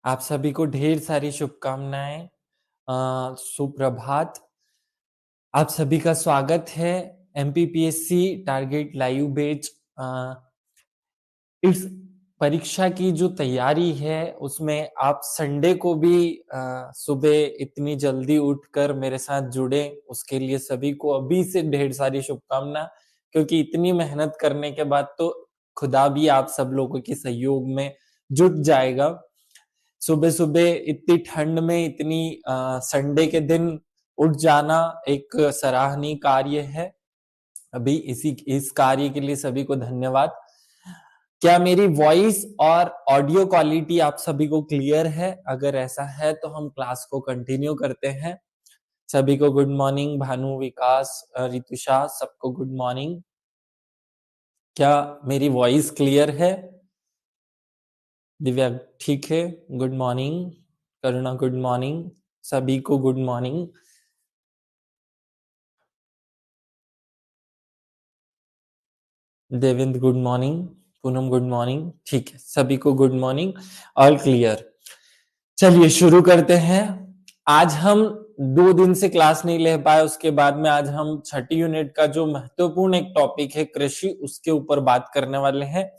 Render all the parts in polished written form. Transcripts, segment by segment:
आप सभी को ढेर सारी शुभकामनाएं। सुप्रभात। आप सभी का स्वागत है एमपीपीएससी टारगेट लाइव बैच। इस परीक्षा की जो तैयारी है उसमें आप संडे को भी सुबह इतनी जल्दी उठकर मेरे साथ जुड़े, उसके लिए सभी को अभी से ढेर सारी शुभकामना, क्योंकि इतनी मेहनत करने के बाद तो खुदा भी आप सब लोगों के सहयोग में जुट जाएगा। सुबह सुबह इतनी ठंड में इतनी संडे के दिन उठ जाना एक सराहनीय कार्य है। अभी इस कार्य के लिए सभी को धन्यवाद। क्या मेरी वॉइस और ऑडियो क्वालिटी आप सभी को क्लियर है? अगर ऐसा है तो हम क्लास को कंटिन्यू करते हैं। सभी को गुड मॉर्निंग। भानु, विकास, रितुषा, सबको गुड मॉर्निंग। क्या मेरी वॉइस क्लियर है? दिव्या ठीक है, गुड मॉर्निंग। करुणा गुड मॉर्निंग। सभी को good morning. Devendra good morning. Poonam good morning. ठीक है, सभी को गुड मॉर्निंग। All clear. चलिए शुरू करते हैं। आज हम 2 दिन से क्लास नहीं ले पाए, उसके बाद में आज हम छठी यूनिट का जो महत्वपूर्ण एक टॉपिक है कृषि, उसके ऊपर बात करने वाले हैं।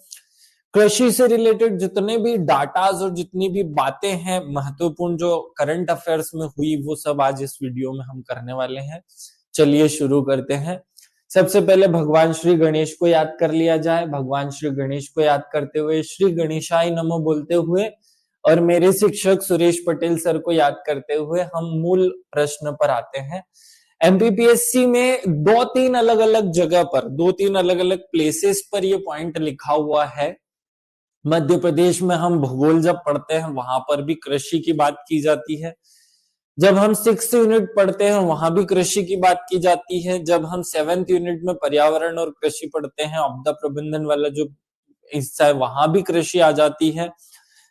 कृषि से रिलेटेड जितने भी डाटाज और जितनी भी बातें हैं महत्वपूर्ण जो करंट अफेयर्स में हुई, वो सब आज इस वीडियो में हम करने वाले हैं। चलिए शुरू करते हैं। सबसे पहले भगवान श्री गणेश को याद कर लिया जाए। भगवान श्री गणेश को याद करते हुए, श्री गणेशाय नमः बोलते हुए और मेरे शिक्षक सुरेश पटेल सर को याद करते हुए हम मूल प्रश्न पर आते हैं। एमपीपीएससी में 2-3 अलग अलग जगह पर, 2-3 अलग अलग प्लेसेस पर ये पॉइंट लिखा हुआ है। मध्य प्रदेश में हम भूगोल जब पढ़ते हैं वहां पर भी कृषि की बात की जाती है। जब हम 6th यूनिट पढ़ते हैं वहां भी कृषि की बात की जाती है। जब हम 7th यूनिट में पर्यावरण और कृषि पढ़ते हैं, आपदा प्रबंधन वाला जो हिस्सा है, वहां भी कृषि आ जाती है।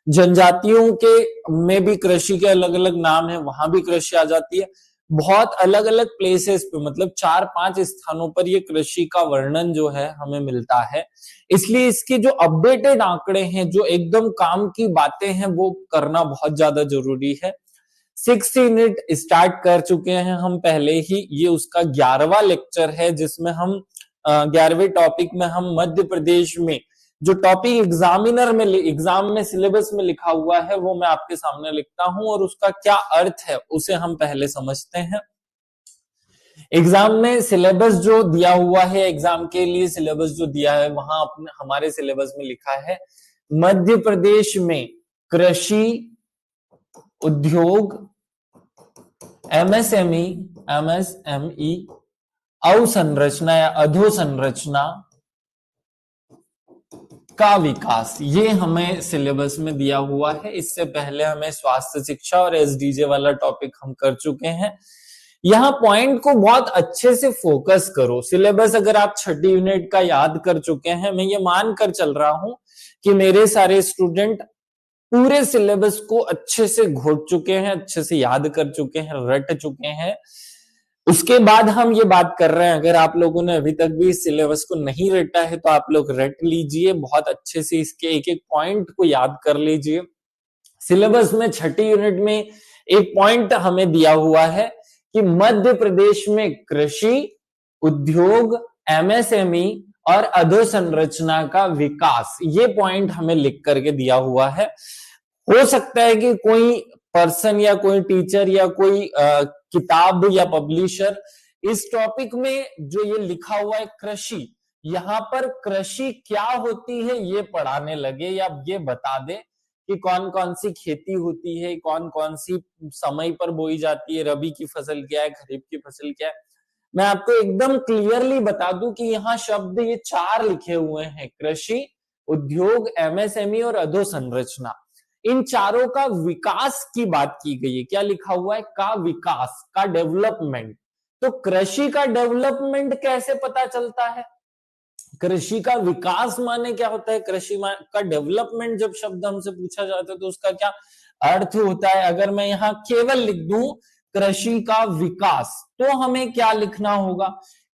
जनजातियों के में भी कृषि के अलग अलग नाम है, वहां भी कृषि आ जाती है। बहुत अलग अलग प्लेसेस पे, मतलब 4-5 स्थानों पर ये कृषि का वर्णन जो है हमें मिलता है। इसलिए इसके जो अपडेटेड आंकड़े हैं, जो एकदम काम की बातें हैं, वो करना बहुत ज्यादा जरूरी है। 6th यूनिट स्टार्ट कर चुके हैं हम पहले ही। ये उसका 11वां लेक्चर है जिसमें हम 11वें टॉपिक में हम मध्य प्रदेश में जो टॉपिक एग्जाम में सिलेबस में लिखा हुआ है वो मैं आपके सामने लिखता हूं और उसका क्या अर्थ है उसे हम पहले समझते हैं। एग्जाम में सिलेबस जो दिया हुआ है, एग्जाम के लिए सिलेबस जो दिया है, वहां अपने हमारे सिलेबस में लिखा है मध्य प्रदेश में कृषि उद्योग एमएसएमई अवसंरचना या अधोसंरचना का विकास, ये हमें सिलेबस में दिया हुआ है। इससे पहले हमें स्वास्थ्य शिक्षा और एसडीजे वाला टॉपिक हम कर चुके हैं। यहाँ पॉइंट को बहुत अच्छे से फोकस करो। सिलेबस अगर आप छठी यूनिट का याद कर चुके हैं, मैं ये मान कर चल रहा हूं कि मेरे सारे स्टूडेंट पूरे सिलेबस को अच्छे से घोट चुके हैं, अच्छे से याद कर चुके हैं, रट चुके हैं। उसके बाद हम ये बात कर रहे हैं, अगर आप लोगों ने अभी तक भी इस सिलेबस को नहीं रटा है तो आप लोग रट लीजिए, बहुत अच्छे से इसके एक एक पॉइंट को याद कर लीजिए। सिलेबस में छठी यूनिट में एक पॉइंट हमें दिया हुआ है कि मध्य प्रदेश में कृषि उद्योग एमएसएमई और अधोसंरचना का विकास, ये पॉइंट हमें लिख करके दिया हुआ है। हो सकता है कि कोई पर्सन या कोई टीचर या कोई किताब या पब्लिशर इस टॉपिक में जो ये लिखा हुआ है कृषि, यहां पर कृषि क्या होती है ये पढ़ाने लगे या ये बता दे कि कौन कौन सी खेती होती है, कौन कौन सी समय पर बोई जाती है, रबी की फसल क्या है, खरीफ की फसल क्या है। मैं आपको एकदम क्लियरली बता दूं कि यहाँ शब्द ये 4 लिखे हुए हैं, कृषि उद्योग एमएसएमई और अधोसंरचना। इन चारों का विकास की बात की गई है। क्या लिखा हुआ है? का विकास, का डेवलपमेंट। तो कृषि का डेवलपमेंट कैसे पता चलता है? कृषि का विकास माने क्या होता है? कृषि का डेवलपमेंट जब शब्द हमसे पूछा जाता है तो उसका क्या अर्थ होता है? अगर मैं यहाँ केवल लिख दूं कृषि का विकास, तो हमें क्या लिखना होगा?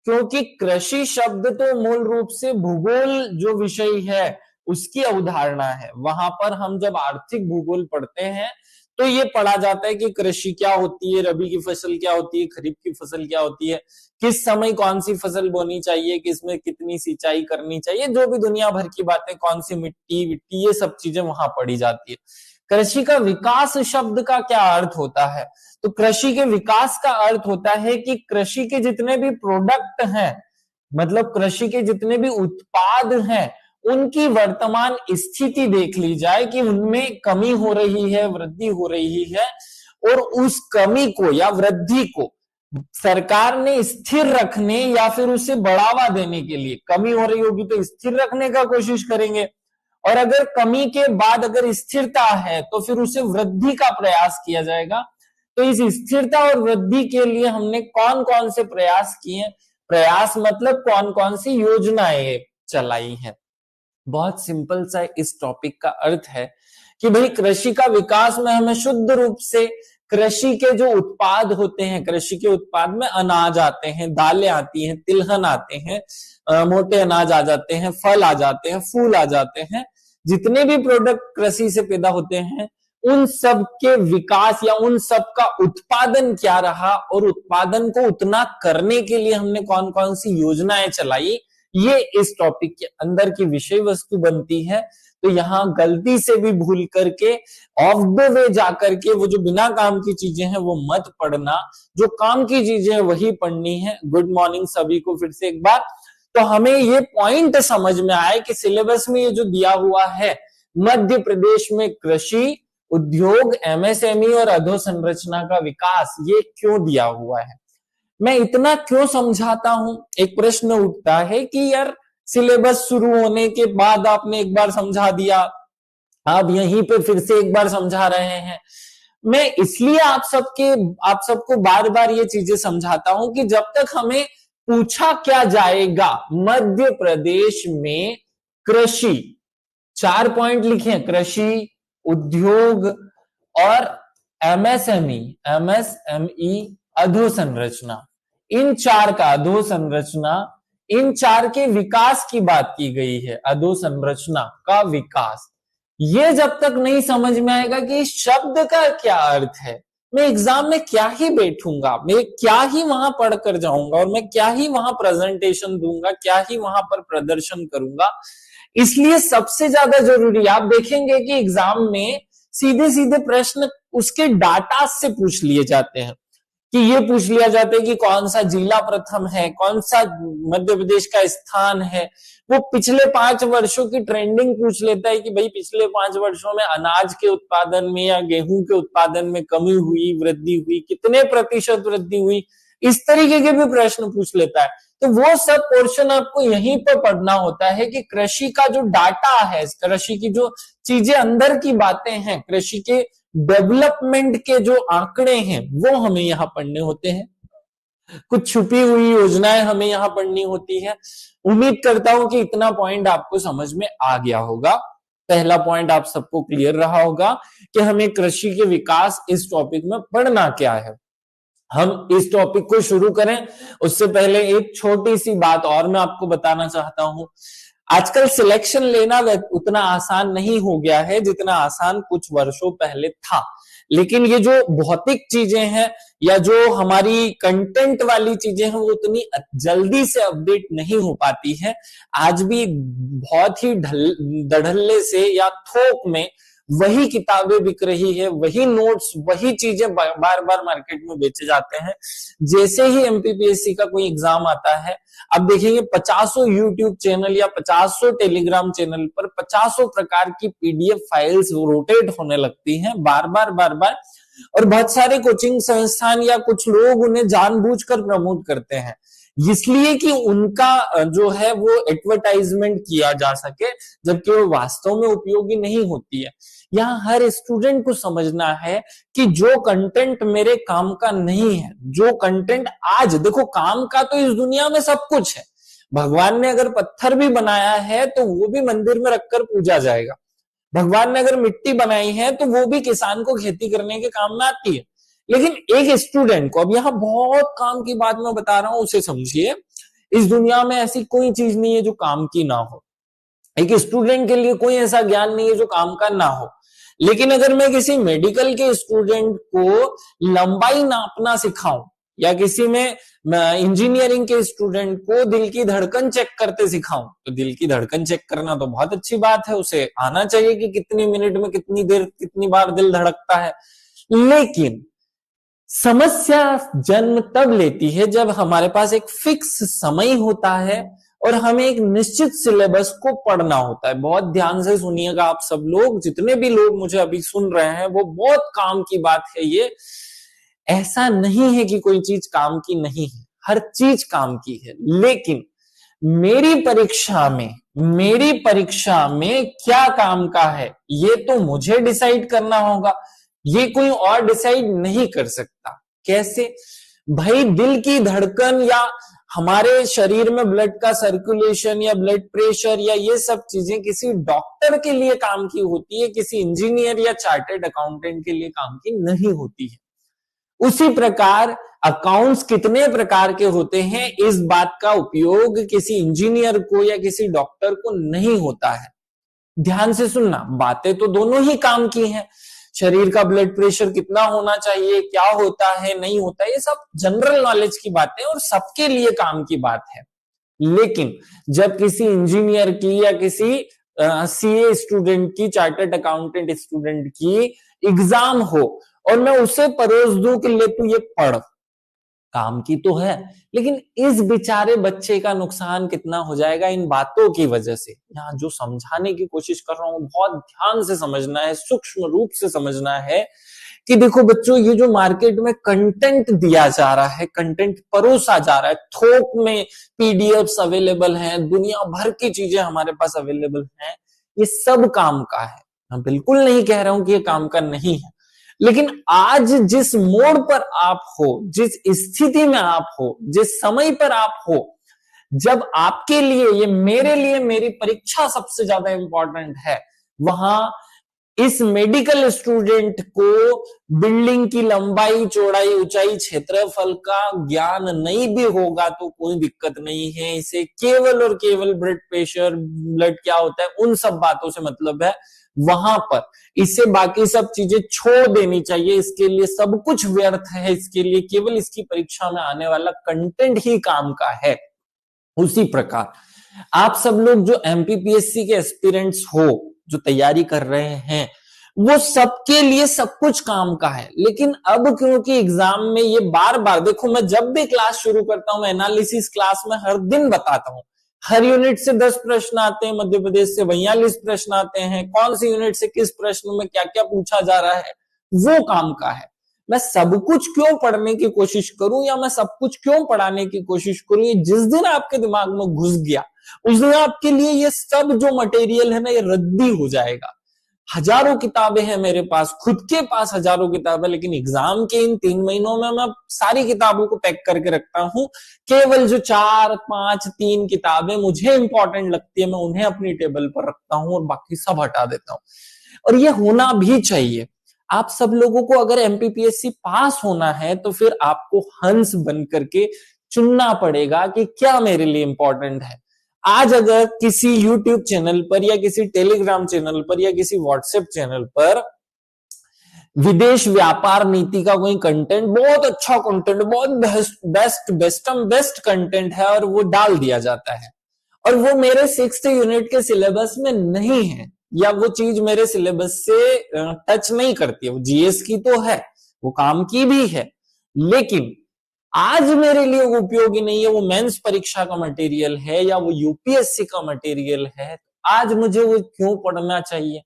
क्योंकि कृषि शब्द तो मूल रूप से भूगोल जो विषय है उसकी अवधारणा है। वहां पर हम जब आर्थिक भूगोल पढ़ते हैं तो ये पढ़ा जाता है कि कृषि क्या होती है, रबी की फसल क्या होती है, खरीफ की फसल क्या होती है, किस समय कौन सी फसल बोनी चाहिए, किसमें कितनी सिंचाई करनी चाहिए, जो भी दुनिया भर की बातें, कौन सी मिट्टी विट्टी, ये सब चीजें वहां पढ़ी जाती है। कृषि का विकास शब्द का क्या अर्थ होता है? तो कृषि के विकास का अर्थ होता है कि कृषि के जितने भी प्रोडक्ट हैं, मतलब कृषि के जितने भी उत्पाद हैं, उनकी वर्तमान स्थिति देख ली जाए कि उनमें कमी हो रही है, वृद्धि हो रही है, और उस कमी को या वृद्धि को सरकार ने स्थिर रखने या फिर उसे बढ़ावा देने के लिए, कमी हो रही होगी तो स्थिर रखने का कोशिश करेंगे, और अगर कमी के बाद अगर स्थिरता है तो फिर उसे वृद्धि का प्रयास किया जाएगा। तो इस स्थिरता और वृद्धि के लिए हमने कौन कौन से प्रयास किए, प्रयास मतलब कौन कौन सी योजनाएं चलाई हैं। बहुत सिंपल सा इस टॉपिक का अर्थ है कि भाई कृषि का विकास में हमें शुद्ध रूप से कृषि के जो उत्पाद होते हैं, कृषि के उत्पाद में अनाज आते हैं, दालें आती हैं, तिलहन आते हैं, मोटे अनाज आ जाते हैं, फल आ जाते हैं, फूल आ जाते हैं, जितने भी प्रोडक्ट कृषि से पैदा होते हैं, उन सब के विकास या उन सब का उत्पादन क्या रहा, और उत्पादन को उतना करने के लिए हमने कौन कौन सी योजनाएं चलाई, ये इस टॉपिक के अंदर की विषय वस्तु बनती है। तो यहां गलती से भी भूल करके ऑफ द वे जाकर के वो जो बिना काम की चीजें हैं वो मत पढ़ना, जो काम की चीजें हैं वही पढ़नी है। गुड मॉर्निंग सभी को फिर से एक बार। तो हमें ये पॉइंट समझ में आए कि सिलेबस में ये जो दिया हुआ है, मध्य प्रदेश में कृषि उद्योग, एमएसएमई और अधोसंरचना का विकास, ये क्यों दिया हुआ है, मैं इतना क्यों समझाता हूं। एक प्रश्न उठता है कि यार सिलेबस शुरू होने के बाद आपने एक बार समझा दिया, आप यहीं पे फिर से एक बार समझा रहे हैं। मैं इसलिए आप सबको बार बार ये चीजें समझाता हूं कि जब तक हमें पूछा क्या जाएगा मध्य प्रदेश में कृषि, 4 पॉइंट लिखे, कृषि, उद्योग और एमएसएमई अधोसंरचना, इन चार का अधोसंरचना, इन चार के विकास की बात की गई है, अधोसंरचना का विकास। ये जब तक नहीं समझ में आएगा कि इस शब्द का क्या अर्थ है, मैं एग्जाम में क्या ही बैठूंगा, मैं क्या ही वहां पढ़ कर जाऊंगा, और मैं क्या ही वहां प्रेजेंटेशन दूंगा, क्या ही वहां पर प्रदर्शन करूंगा। इसलिए सबसे ज्यादा जरूरी, आप देखेंगे कि एग्जाम में सीधे सीधे प्रश्न उसके डाटा से पूछ लिए जाते हैं, कि ये पूछ लिया जाता है कि कौन सा जिला प्रथम है, कौन सा मध्य प्रदेश का स्थान है। वो पिछले 5 वर्षों की ट्रेंडिंग पूछ लेता है कि भाई पिछले 5 वर्षों में अनाज के उत्पादन में या गेहूं के उत्पादन में कमी हुई, वृद्धि हुई, कितने प्रतिशत वृद्धि हुई, इस तरीके के भी प्रश्न पूछ लेता है। तो वो सब पोर्शन आपको यहीं पर पढ़ना होता है कि कृषि का जो डाटा है, कृषि की जो चीजें अंदर की बातें हैं, कृषि के डेवलपमेंट के जो आंकड़े हैं वो हमें यहां पढ़ने होते हैं, कुछ छुपी हुई योजनाएं हमें यहां पढ़नी होती है। उम्मीद करता हूं कि इतना पॉइंट आपको समझ में आ गया होगा। पहला पॉइंट आप सबको क्लियर रहा होगा कि हमें कृषि के विकास इस टॉपिक में पढ़ना क्या है। हम इस टॉपिक को शुरू करें उससे पहले एक छोटी सी बात और मैं आपको बताना चाहता हूं। आजकल सिलेक्शन लेना उतना आसान नहीं हो गया है जितना आसान कुछ वर्षों पहले था, लेकिन ये जो भौतिक चीजें हैं या जो हमारी कंटेंट वाली चीजें हैं वो उतनी जल्दी से अपडेट नहीं हो पाती है। आज भी बहुत ही धड़ल्ले से या थोक में वही किताबें बिक रही है, वही नोट्स, वही चीजें बार बार मार्केट में बेचे जाते हैं। जैसे ही एमपीपीएससी का कोई एग्जाम आता है, अब देखेंगे 50 यूट्यूब चैनल या 50 टेलीग्राम चैनल पर 50 प्रकार की पीडीएफ फाइल्स रोटेट होने लगती हैं बार बार, और बहुत सारे कोचिंग संस्थान या कुछ लोग उन्हें जानबूझकर प्रमोट करते हैं, इसलिए कि उनका जो है वो एडवर्टाइजमेंट किया जा सके, जबकि वो वास्तव में उपयोगी नहीं होती है। यहाँ हर स्टूडेंट को समझना है कि जो कंटेंट मेरे काम का नहीं है, जो कंटेंट आज देखो काम का तो इस दुनिया में सब कुछ है। भगवान ने अगर पत्थर भी बनाया है तो वो भी मंदिर में रखकर पूजा जाएगा। भगवान ने अगर मिट्टी बनाई है तो वो भी किसान को खेती करने के काम में आती है। लेकिन एक स्टूडेंट को, अब यहाँ बहुत काम की बात मैं बता रहा हूं, उसे समझिए, इस दुनिया में ऐसी कोई चीज नहीं है जो काम की ना हो। एक स्टूडेंट के लिए कोई ऐसा ज्ञान नहीं है जो काम का ना हो। लेकिन अगर मैं किसी मेडिकल के स्टूडेंट को लंबाई नापना सिखाऊं, या किसी में इंजीनियरिंग के स्टूडेंट को दिल की धड़कन चेक करते सिखाऊं, तो दिल की धड़कन चेक करना तो बहुत अच्छी बात है, उसे आना चाहिए कि कितनी मिनट में कितनी देर कितनी बार दिल धड़कता है। लेकिन समस्या जन्म तब लेती है जब हमारे पास एक फिक्स समय होता है और हमें एक निश्चित सिलेबस को पढ़ना होता है। बहुत ध्यान से सुनिएगा आप सब लोग, जितने भी लोग मुझे अभी सुन रहे हैं, वो बहुत काम की बात है ये। ऐसा नहीं है कि कोई चीज काम की नहीं है, हर चीज काम की है। लेकिन मेरी परीक्षा में क्या काम का है ये तो मुझे डिसाइड करना होगा, ये कोई और डिसाइड नहीं कर सकता। कैसे भाई? दिल की धड़कन या हमारे शरीर में ब्लड का सर्कुलेशन या ब्लड प्रेशर या ये सब चीजें किसी डॉक्टर के लिए काम की होती है, किसी इंजीनियर या चार्टर्ड अकाउंटेंट के लिए काम की नहीं होती है। उसी प्रकार अकाउंट्स कितने प्रकार के होते हैं, इस बात का उपयोग किसी इंजीनियर को या किसी डॉक्टर को नहीं होता है। ध्यान से सुनना, बातें तो दोनों ही काम की हैं। शरीर का ब्लड प्रेशर कितना होना चाहिए, क्या होता है, नहीं होता, ये सब जनरल नॉलेज की बातें और सबके लिए काम की बात है। लेकिन जब किसी इंजीनियर की या किसी सीए स्टूडेंट की, चार्टर्ड अकाउंटेंट स्टूडेंट की एग्जाम हो और मैं उसे परोस दूं कि ले तू ये पढ़, काम की तो है, लेकिन इस बेचारे बच्चे का नुकसान कितना हो जाएगा इन बातों की वजह से। यहां जो समझाने की कोशिश कर रहा हूं बहुत ध्यान से समझना है, सूक्ष्म रूप से समझना है कि देखो बच्चों, ये जो मार्केट में कंटेंट दिया जा रहा है, कंटेंट परोसा जा रहा है, थोक में पीडीएफ्स अवेलेबल हैं, दुनिया भर की चीजें हमारे पास अवेलेबल हैं, ये सब काम का है। मैं बिल्कुल नहीं कह रहा हूं कि ये काम का नहीं है, लेकिन आज जिस मोड़ पर आप हो, जिस स्थिति में आप हो, जिस समय पर आप हो, जब आपके लिए, ये मेरे लिए, मेरी परीक्षा सबसे ज्यादा इंपॉर्टेंट है, वहां इस मेडिकल स्टूडेंट को बिल्डिंग की लंबाई, चौड़ाई, ऊंचाई, क्षेत्रफल का ज्ञान नहीं भी होगा तो कोई दिक्कत नहीं है। इसे केवल और केवल ब्लड प्रेशर, ब्लड क्या होता है, उन सब बातों से मतलब है। वहां पर इससे बाकी सब चीजें छोड़ देनी चाहिए, इसके लिए सब कुछ व्यर्थ है, इसके लिए केवल इसकी परीक्षा में आने वाला कंटेंट ही काम का है। उसी प्रकार आप सब लोग जो एमपीपीएससी के एस्पिरेंट्स हो, जो तैयारी कर रहे हैं, वो सबके लिए सब कुछ काम का है। लेकिन अब क्योंकि एग्जाम में ये बार बार, देखो मैं जब भी क्लास शुरू करता हूं, एनालिसिस क्लास में हर दिन बताता हूं, हर यूनिट से 10 प्रश्न आते हैं, मध्य प्रदेश से 42 प्रश्न आते हैं, कौन सी यूनिट से किस प्रश्न में क्या क्या पूछा जा रहा है, वो काम का है। मैं सब कुछ क्यों पढ़ने की कोशिश करूं या मैं सब कुछ क्यों पढ़ाने की कोशिश करूं, ये जिस दिन आपके दिमाग में घुस गया उस दिन आपके लिए ये सब जो मटेरियल है ना, ये रद्दी हो जाएगा। हजारों किताबें हैं मेरे पास, खुद के पास हजारों किताबें, लेकिन एग्जाम के इन 3 महीनों में मैं सारी किताबों को पैक करके रखता हूं। केवल जो 4, 5, 3 किताबें मुझे इंपॉर्टेंट लगती है, मैं उन्हें अपनी टेबल पर रखता हूं और बाकी सब हटा देता हूं। और ये होना भी चाहिए। आप सब लोगों को अगर एमपीपीएससी पास होना है तो फिर आपको हंस बन करके चुनना पड़ेगा कि क्या मेरे लिए इंपॉर्टेंट है। आज अगर किसी यूट्यूब चैनल पर या किसी टेलीग्राम चैनल पर या किसी व्हाट्सएप चैनल पर विदेश व्यापार नीति का कोई कंटेंट, बहुत अच्छा कंटेंट, बहुत बेस्ट कंटेंट है और वो डाल दिया जाता है और वो मेरे 6th यूनिट के सिलेबस में नहीं है, या वो चीज मेरे सिलेबस से टच नहीं करती है, वो जीएस की तो है, वो काम की भी है, लेकिन आज मेरे लिए वो उपयोगी नहीं है, वो मेंस परीक्षा का मटेरियल है या वो यूपीएससी का मटेरियल है, आज मुझे वो क्यों पढ़ना चाहिए?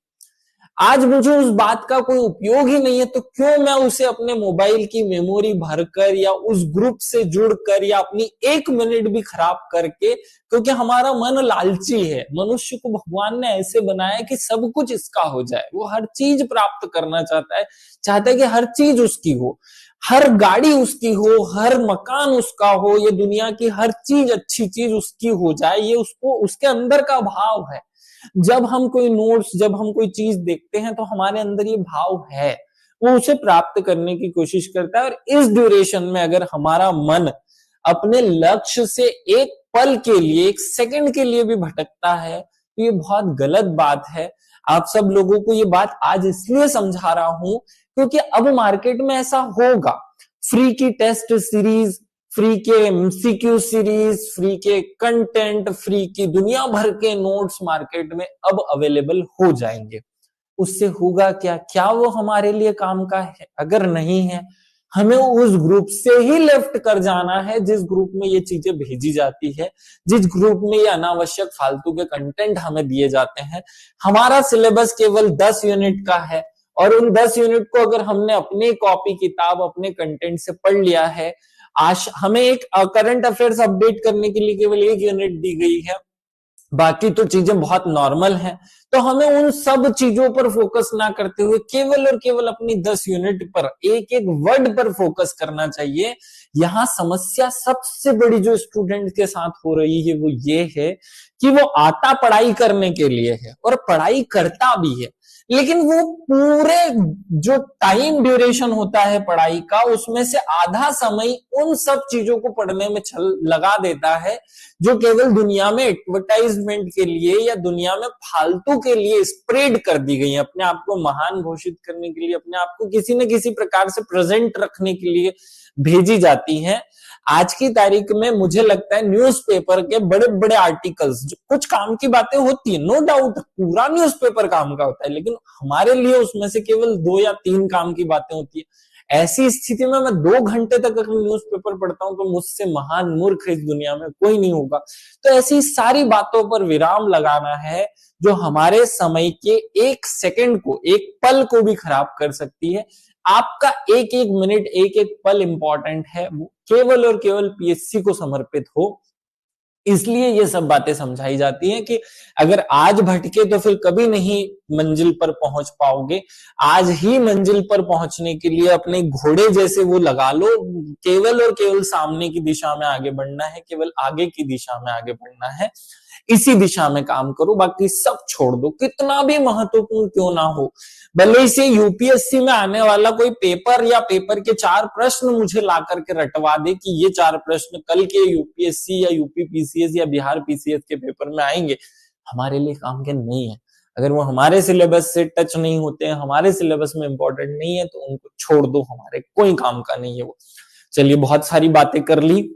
आज मुझे उस बात का कोई उपयोग ही नहीं है तो क्यों मैं उसे अपने मोबाइल की मेमोरी भरकर या उस ग्रुप से जुड़कर या अपनी 1 मिनट भी खराब करके, क्योंकि हमारा मन लालची है, मनुष्य को भगवान ने ऐसे बनाया कि सब कुछ इसका हो जाए, वो हर चीज प्राप्त करना चाहता है कि हर चीज उसकी हो, हर गाड़ी उसकी हो, हर मकान उसका हो, ये दुनिया की हर चीज, अच्छी चीज उसकी हो जाए, ये उसको, उसके अंदर का भाव है। जब हम कोई नोट्स, जब हम कोई चीज देखते हैं तो हमारे अंदर ये भाव है, वो उसे प्राप्त करने की कोशिश करता है। और इस ड्यूरेशन में अगर हमारा मन अपने लक्ष्य से एक पल के लिए, 1 सेकंड के लिए भी भटकता है तो ये बहुत गलत बात है। आप सब लोगों को ये बात आज इसलिए समझा रहा हूं क्योंकि अब मार्केट में ऐसा होगा। फ्री की टेस्ट सीरीज, फ्री के एमसीक्यू सीरीज, फ्री के कंटेंट, फ्री की दुनिया भर के नोट्स मार्केट में अब अवेलेबल हो जाएंगे। उससे होगा क्या? क्या वो हमारे लिए काम का है? अगर नहीं है, हमें उस ग्रुप से ही लेफ्ट कर जाना है जिस ग्रुप में ये चीजें भेजी जाती है, जिस ग्रुप में ये अनावश्यक फालतू के कंटेंट हमें दिए जाते हैं। हमारा सिलेबस केवल 10 यूनिट का है और उन 10 यूनिट को अगर हमने अपनी कॉपी किताब अपने कंटेंट से पढ़ लिया है, आज हमें एक करंट अफेयर्स अपडेट करने के लिए केवल 1 यूनिट दी गई है, बाकी तो चीजें बहुत नॉर्मल हैं। तो हमें उन सब चीजों पर फोकस ना करते हुए केवल और केवल अपनी 10 यूनिट पर, एक एक वर्ड पर फोकस करना चाहिए। यहां समस्या सबसे बड़ी जो स्टूडेंट के साथ हो रही है वो ये है कि वो आता पढ़ाई करने के लिए है और पढ़ाई करता भी है, लेकिन वो पूरे जो टाइम ड्यूरेशन होता है पढ़ाई का, उसमें से आधा समय उन सब चीजों को पढ़ने में लगा देता है जो केवल दुनिया में एडवर्टाइजमेंट के लिए या दुनिया में फालतू के लिए स्प्रेड कर दी गई है, अपने आप को महान घोषित करने के लिए, अपने आप को किसी न किसी प्रकार से प्रेजेंट रखने के लिए भेजी जाती हैं। आज की तारीख में मुझे लगता है न्यूज़पेपर के बड़े बड़े आर्टिकल्स, जो कुछ काम की बातें होती है, नो डाउट पूरा न्यूज़पेपर काम का होता है, लेकिन हमारे लिए उसमें से केवल 2 या 3 काम की बातें होती है। ऐसी स्थिति में मैं 2 घंटे तक अगर न्यूज़पेपर पढ़ता हूं तो मुझसे महान मूर्ख इस दुनिया में कोई नहीं होगा। तो ऐसी सारी बातों पर विराम लगाना है जो हमारे समय के 1 सेकंड को, 1 पल को भी खराब कर सकती है। आपका एक एक मिनट, एक एक पल इंपॉर्टेंट है, वो केवल और केवल पीएससी को समर्पित हो। इसलिए ये सब बातें समझाई जाती हैं कि अगर आज भटके तो फिर कभी नहीं मंजिल पर पहुंच पाओगे। आज ही मंजिल पर पहुंचने के लिए अपने घोड़े जैसे वो लगा लो, केवल और केवल सामने की दिशा में आगे बढ़ना है, केवल आगे की दिशा में आगे बढ़ना है, इसी दिशा में काम करो, बाकी सब छोड़ दो, कितना भी महत्वपूर्ण क्यों ना हो। भले से यूपीएससी में आने वाला कोई पेपर या पेपर के 4 प्रश्न मुझे ला करके रटवा दे कि ये 4 प्रश्न कल के यूपीएससी या यूपी पीसीएस या बिहार पीसीएस के पेपर में आएंगे, हमारे लिए काम के नहीं है। अगर वो हमारे सिलेबस से टच नहीं होते हैं, हमारे सिलेबस में इंपॉर्टेंट नहीं है, तो उनको छोड़ दो, हमारे कोई काम का नहीं है वो। चलिए, बहुत सारी बातें कर ली,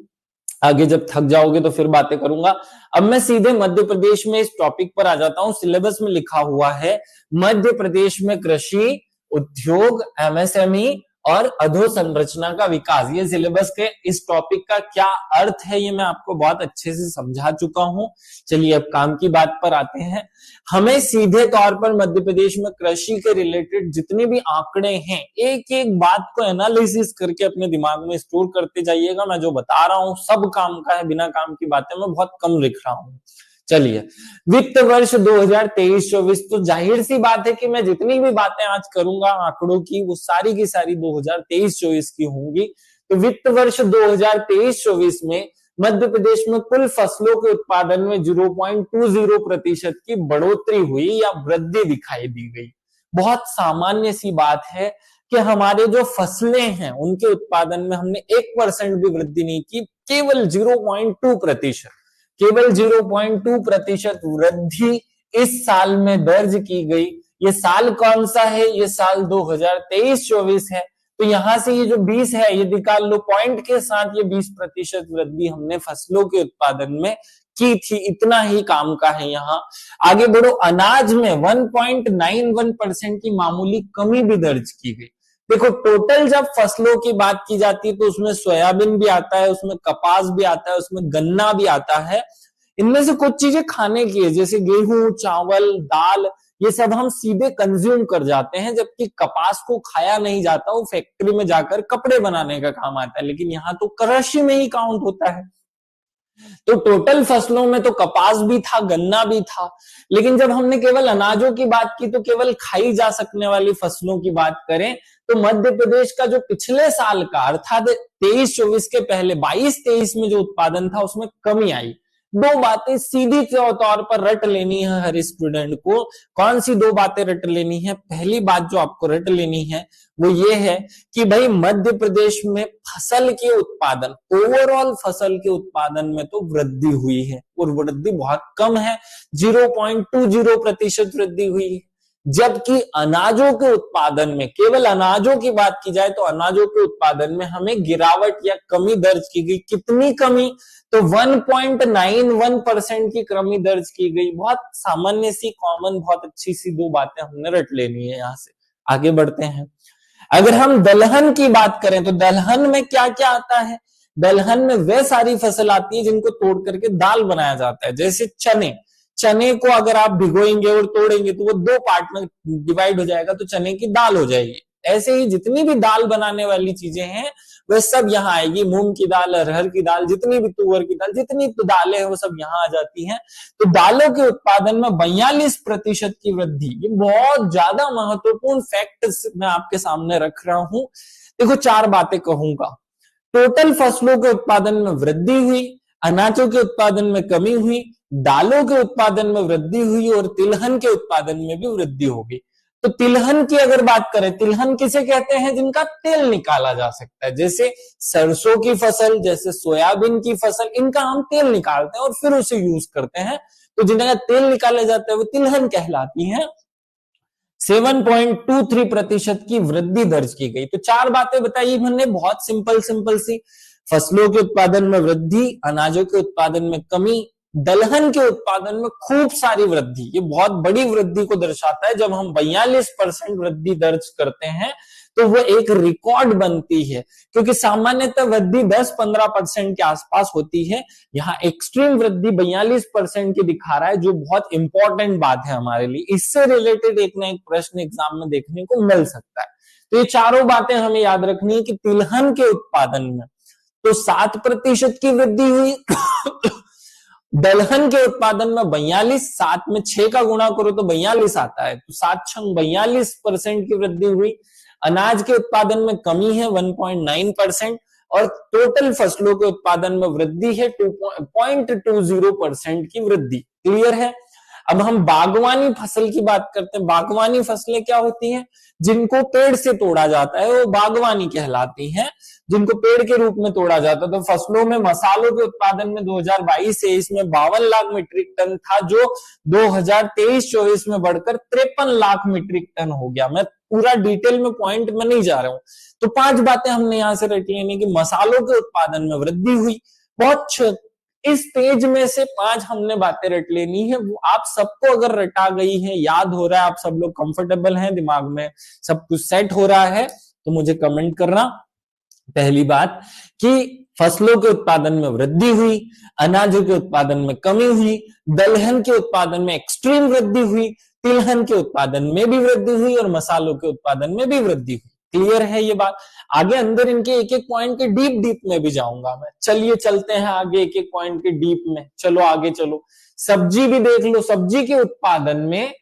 आगे जब थक जाओगे तो फिर बातें करूंगा। अब मैं सीधे मध्य प्रदेश में इस टॉपिक पर आ जाता हूं। सिलेबस में लिखा हुआ है मध्य प्रदेश में कृषि, उद्योग, एमएसएमई और अधोसंरचना का विकास। ये सिलेबस के इस टॉपिक का क्या अर्थ है ये मैं आपको बहुत अच्छे से समझा चुका हूं। चलिए अब काम की बात पर आते हैं। हमें सीधे तौर पर मध्य प्रदेश में कृषि के रिलेटेड जितने भी आंकड़े हैं, एक एक बात को एनालिसिस करके अपने दिमाग में स्टोर करते जाइएगा। मैं जो बता रहा हूं सब काम का है, बिना काम की बातें मैं बहुत कम लिख रहा हूं। चलिए, वित्त वर्ष 2023-24, तो जाहिर सी बात है कि मैं जितनी भी बातें आज करूंगा आंकड़ों की, वो सारी की सारी 2023-24 की होंगी। तो वित्त वर्ष 2023-24 में मध्य प्रदेश में कुल फसलों के उत्पादन में 0.20% की बढ़ोतरी हुई या वृद्धि दिखाई दी गई। बहुत सामान्य सी बात है कि हमारे जो फसलें हैं उनके उत्पादन में हमने 1% भी वृद्धि नहीं की, केवल 0.2%, केवल 0.2% वृद्धि इस साल में दर्ज की गई। ये साल कौन सा है? ये साल 2023-24 है। तो यहां से ये जो 20 है ये निकाल लो, पॉइंट के साथ ये 20% वृद्धि हमने फसलों के उत्पादन में की थी। इतना ही काम का है। यहाँ आगे बढ़ो, अनाज में 1.91% की मामूली कमी भी दर्ज की गई। देखो, टोटल जब फसलों की बात की जाती है तो उसमें सोयाबीन भी आता है, उसमें कपास भी आता है, उसमें गन्ना भी आता है। इनमें से कुछ चीजें खाने की है, जैसे गेहूं, चावल, दाल, ये सब हम सीधे कंज्यूम कर जाते हैं, जबकि कपास को खाया नहीं जाता, वो फैक्ट्री में जाकर कपड़े बनाने का काम आता है। लेकिन यहाँ तो कृषि में ही काउंट होता है। तो टोटल फसलों में तो कपास भी था, गन्ना भी था, लेकिन जब हमने केवल अनाजों की बात की, तो केवल खाई जा सकने वाली फसलों की बात करें तो मध्य प्रदेश का जो पिछले साल का अर्थात 23-24 के पहले 22-23 में जो उत्पादन था उसमें कमी आई। दो बातें सीधी तौर पर रट लेनी है हर स्टूडेंट को। कौन सी दो बातें रट लेनी है? पहली बात जो आपको रट लेनी है वो ये है कि भाई मध्य प्रदेश में फसल के उत्पादन, ओवरऑल फसल के उत्पादन में तो वृद्धि हुई है और वृद्धि बहुत कम है, 0.20% वृद्धि हुई है। जबकि अनाजों के उत्पादन में, केवल अनाजों की बात की जाए तो अनाजों के उत्पादन में हमें गिरावट या कमी दर्ज की गई। कितनी कमी? तो 1.91% की कमी दर्ज की गई। बहुत सामान्य सी, कॉमन, बहुत अच्छी सी दो बातें हमने रट लेनी है। यहां से आगे बढ़ते हैं। अगर हम दलहन की बात करें तो दलहन में क्या क्या आता है? दलहन में वह सारी फसल आती है जिनको तोड़ करके दाल बनाया जाता है। जैसे चने, चने को अगर आप भिगोएंगे और तोड़ेंगे तो वो दो पार्ट में डिवाइड हो जाएगा, तो चने की दाल हो जाएगी। ऐसे ही जितनी भी दाल बनाने वाली चीजें हैं वह सब यहाँ आएगी। मूंग की दाल, अरहर की दाल, जितनी भी तुअर की दाल, जितनी तो दालें हैं वो सब यहाँ आ जाती हैं। तो दालों के उत्पादन में 42% की वृद्धि, ये बहुत ज्यादा महत्वपूर्ण फैक्ट मैं आपके सामने रख रहा हूं। देखो, चार बातें कहूंगा। टोटल फसलों के उत्पादन में वृद्धि हुई, अनाजों के उत्पादन में कमी हुई, दालों के उत्पादन में वृद्धि हुई और तिलहन के उत्पादन में भी वृद्धि होगी। तो तिलहन की अगर बात करें, तिलहन किसे कहते हैं? जिनका तेल निकाला जा सकता है। जैसे सरसों की फसल, जैसे सोयाबीन की फसल, इनका हम तेल निकालते हैं और फिर उसे यूज करते हैं, तो जिनका तेल निकाला जाता है वो तिलहन कहलाती है। 7.23% की वृद्धि दर्ज की गई। तो चार बातें बताई हमने, बहुत सिंपल सिंपल सी। फसलों के उत्पादन में वृद्धि, अनाजों के उत्पादन में कमी, दलहन के उत्पादन में खूब सारी वृद्धि। ये बहुत बड़ी वृद्धि को दर्शाता है। जब हम 42% वृद्धि दर्ज करते हैं तो वो एक रिकॉर्ड बनती है, क्योंकि सामान्यतः वृद्धि 10-15% के आसपास होती है। यहाँ एक्सट्रीम वृद्धि 42% की दिखा रहा है, जो बहुत इंपॉर्टेंट बात है हमारे लिए। इससे रिलेटेड एक ना एक प्रश्न एग्जाम में देखने को मिल सकता है। तो ये चारों बातें हमें याद रखनी है कि तिलहन के उत्पादन में तो 7% की वृद्धि हुई, दलहन के उत्पादन में 42, 7 में 6 का गुणा करो तो 42 आता है, तो 7×6 42% की वृद्धि हुई। अनाज के उत्पादन में कमी है 1.9% और टोटल फसलों के उत्पादन में वृद्धि है 2.20% की वृद्धि। क्लियर है? अब हम बागवानी फसल की बात करते हैं। बागवानी फसलें क्या होती हैं? जिनको पेड़ से तोड़ा जाता है वो बागवानी कहलाती हैं, जिनको पेड़ के रूप में तोड़ा जाता है। तो फसलों में मसालों के उत्पादन में 2022-23 में 52 लाख मीट्रिक टन था, जो 2023-24 में बढ़कर 53 लाख मीट्रिक टन हो गया। मैं पूरा डिटेल में पॉइंट में नहीं जा रहा हूं। तो पांच बातें हमने यहां से रट लेनी कि मसालों के उत्पादन में वृद्धि हुई। बहुत इस पेज में से पांच हमने बातें रट लेनी है। वो आप सबको अगर रटा गई है, याद हो रहा है, आप सब लोग कंफर्टेबल हैं, दिमाग में सब कुछ सेट हो रहा है, तो मुझे कमेंट करना। पहली बात कि फसलों के उत्पादन में वृद्धि हुई, अनाजों के उत्पादन में कमी हुई, दलहन के उत्पादन में एक्सट्रीम वृद्धि हुई, तिलहन के उत्पादन में भी वृद्धि हुई और मसालों के उत्पादन में भी वृद्धि हुई। क्लियर है ये बात? आगे अंदर इनके एक एक पॉइंट के डीप डीप में भी जाऊंगा मैं। चलिए चलते हैं आगे एक एक पॉइंट के डीप में। चलो आगे चलो। सब्जी भी देख लो। सब्जी के उत्पादन में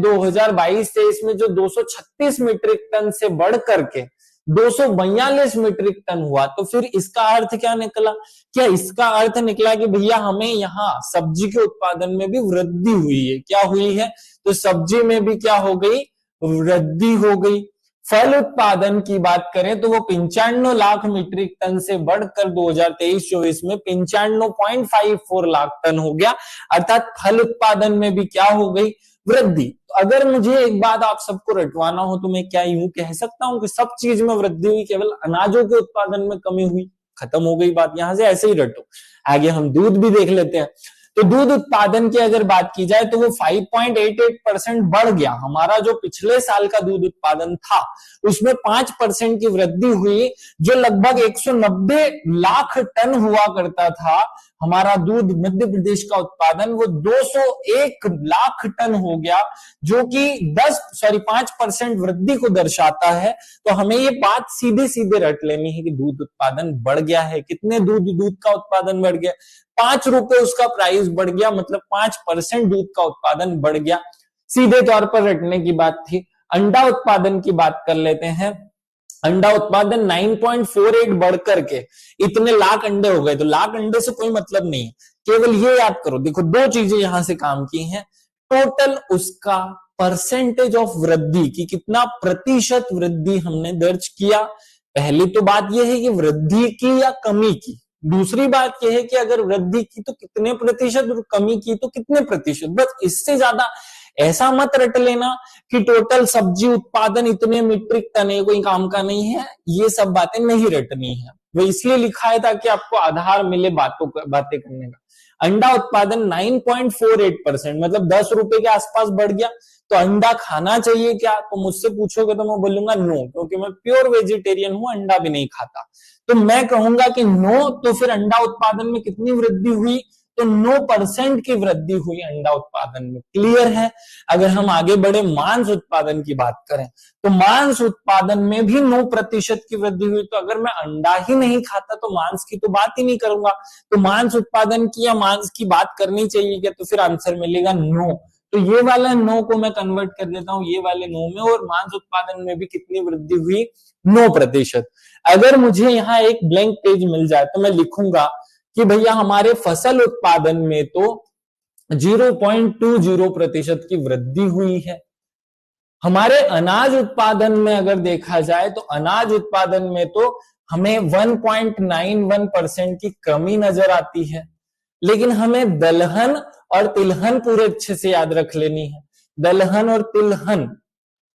2022-23 में जो 236 मीट्रिक टन से बढ़ करके 242 मीट्रिक टन हुआ, तो फिर इसका अर्थ क्या निकला? क्या इसका अर्थ निकला कि भैया हमें यहाँ सब्जी के उत्पादन में भी वृद्धि हुई है? क्या हुई है? तो सब्जी में भी क्या हो गई? वृद्धि हो गई। फल उत्पादन की बात करें तो वो 95 लाख मीट्रिक टन से बढ़कर 2023-24 में 95.54 लाख टन हो गया। अर्थात फल उत्पादन में भी क्या हो गई? वृद्धि। तो अगर मुझे एक बात आप सबको रटवाना हो तो मैं क्या यूं कह सकता हूं कि सब चीज में वृद्धि हुई, केवल अनाजों के उत्पादन में कमी हुई? खत्म हो गई बात, यहां से ऐसे ही रटो। आगे हम दूध भी देख लेते हैं। तो दूध उत्पादन की अगर बात की जाए तो वो 5.88% बढ़ गया। हमारा जो पिछले साल का दूध उत्पादन था उसमें 5% की वृद्धि हुई, जो लगभग 190 लाख टन हुआ करता था। हमारा दूध मध्य प्रदेश का उत्पादन वो 201 लाख टन हो गया, जो कि 5% वृद्धि को दर्शाता है। तो हमें ये बात सीधे सीधे रट लेनी है कि दूध उत्पादन बढ़ गया है। कितने दूध का उत्पादन बढ़ गया? 5 रुपए उसका प्राइस बढ़ गया, मतलब 5% दूध का उत्पादन बढ़ गया। सीधे तौर पर रटने की बात थी। अंडा उत्पादन की बात कर लेते हैं। अंडा उत्पादन 9.48 बढ़ करके इतने लाख अंडे हो गए। तो लाख अंडे से कोई मतलब नहीं है, केवल ये याद करो। देखो दो चीजें यहां से काम की हैं, टोटल उसका परसेंटेज ऑफ वृद्धि की, कितना प्रतिशत वृद्धि हमने दर्ज किया। पहली तो बात यह है कि वृद्धि की या कमी की, दूसरी बात यह है कि अगर वृद्धि की तो कितने प्रतिशत और कमी की तो कितने प्रतिशत। बस इससे ज्यादा ऐसा मत रट लेना कि टोटल सब्जी उत्पादन इतने मीट्रिक टन है, कोई काम का नहीं है। ये सब बातें नहीं रटनी है, वो इसलिए लिखा है ताकि आपको आधार मिले बातें करने का। अंडा उत्पादन 9.48%, मतलब 10 रुपए के आसपास बढ़ गया। तो अंडा खाना चाहिए क्या, तो मुझसे पूछोगे तो मैं बोलूंगा नो, क्योंकि मैं प्योर वेजिटेरियन हूं, अंडा भी नहीं खाता। तो मैं कहूंगा कि नो। तो फिर अंडा उत्पादन में कितनी वृद्धि हुई, तो 9% की वृद्धि हुई अंडा उत्पादन में। क्लियर है। अगर हम आगे बढ़े मांस उत्पादन की बात करें, तो मांस उत्पादन में भी 9% की वृद्धि हुई। तो अगर मैं अंडा ही नहीं खाता तो मांस की तो बात ही नहीं करूंगा। तो मांस उत्पादन की या मांस की बात करनी चाहिए क्या, तो फिर आंसर मिलेगा नो। तो ये वाला नो को मैं कन्वर्ट कर देता हूं ये वाले नो में, और मांस उत्पादन में भी कितनी वृद्धि हुई, 9%। अगर मुझे यहाँ एक ब्लैंक पेज मिल जाए तो मैं लिखूंगा कि भैया हमारे फसल उत्पादन में तो 0.20% की वृद्धि हुई है। हमारे अनाज उत्पादन में अगर देखा जाए तो अनाज उत्पादन में तो हमें 1.91% की कमी नजर आती है। लेकिन हमें दलहन और तिलहन पूरे अच्छे से याद रख लेनी है। दलहन और तिलहन,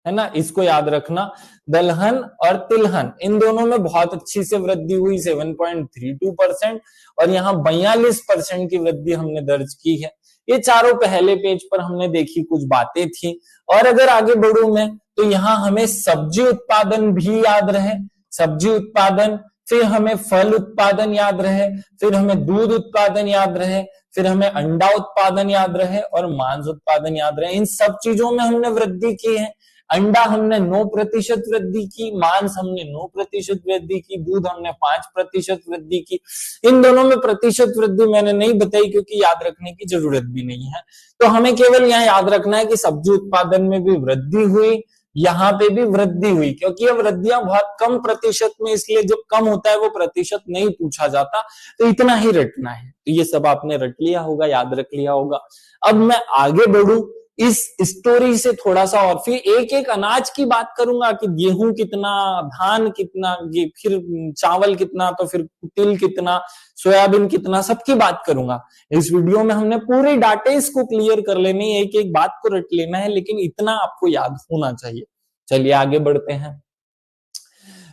है ना, इसको याद रखना। दलहन और तिलहन इन दोनों में बहुत अच्छी से वृद्धि हुई, 7.32%, और यहाँ 42% की वृद्धि हमने दर्ज की है। ये चारों पहले पेज पर हमने देखी कुछ बातें थी। और अगर आगे बढ़ूं मैं, तो यहाँ हमें सब्जी उत्पादन भी याद रहे, सब्जी उत्पादन, फिर हमें फल उत्पादन याद रहे, फिर हमें दूध उत्पादन याद रहे, फिर हमें अंडा उत्पादन याद रहे, और मांस उत्पादन याद रहे। इन सब चीजों में हमने वृद्धि की है। अंडा हमने 9% वृद्धि की, मांस हमने 9% वृद्धि की, दूध हमने 5% वृद्धि की। इन दोनों में प्रतिशत वृद्धि मैंने नहीं बताई क्योंकि याद रखने की जरूरत भी नहीं है। तो हमें केवल यहाँ याद रखना है कि सब्जी उत्पादन में भी वृद्धि हुई, यहाँ पे भी वृद्धि हुई, क्योंकि ये वृद्धियां बहुत कम प्रतिशत में, इसलिए जब कम होता है वो प्रतिशत नहीं पूछा जाता। तो इतना ही रटना है। तो ये सब आपने रट लिया होगा, याद रख लिया होगा। अब मैं आगे बढ़ू इस स्टोरी से थोड़ा सा, और फिर एक एक अनाज की बात करूंगा कि गेहूं कितना, धान कितना, फिर चावल कितना, तो फिर तिल कितना, सोयाबीन कितना, सबकी बात करूंगा। इस वीडियो में हमने पूरी डाटे इसको क्लियर कर लेनी है, एक एक बात को रट लेना है, लेकिन इतना आपको याद होना चाहिए। चलिए आगे बढ़ते हैं।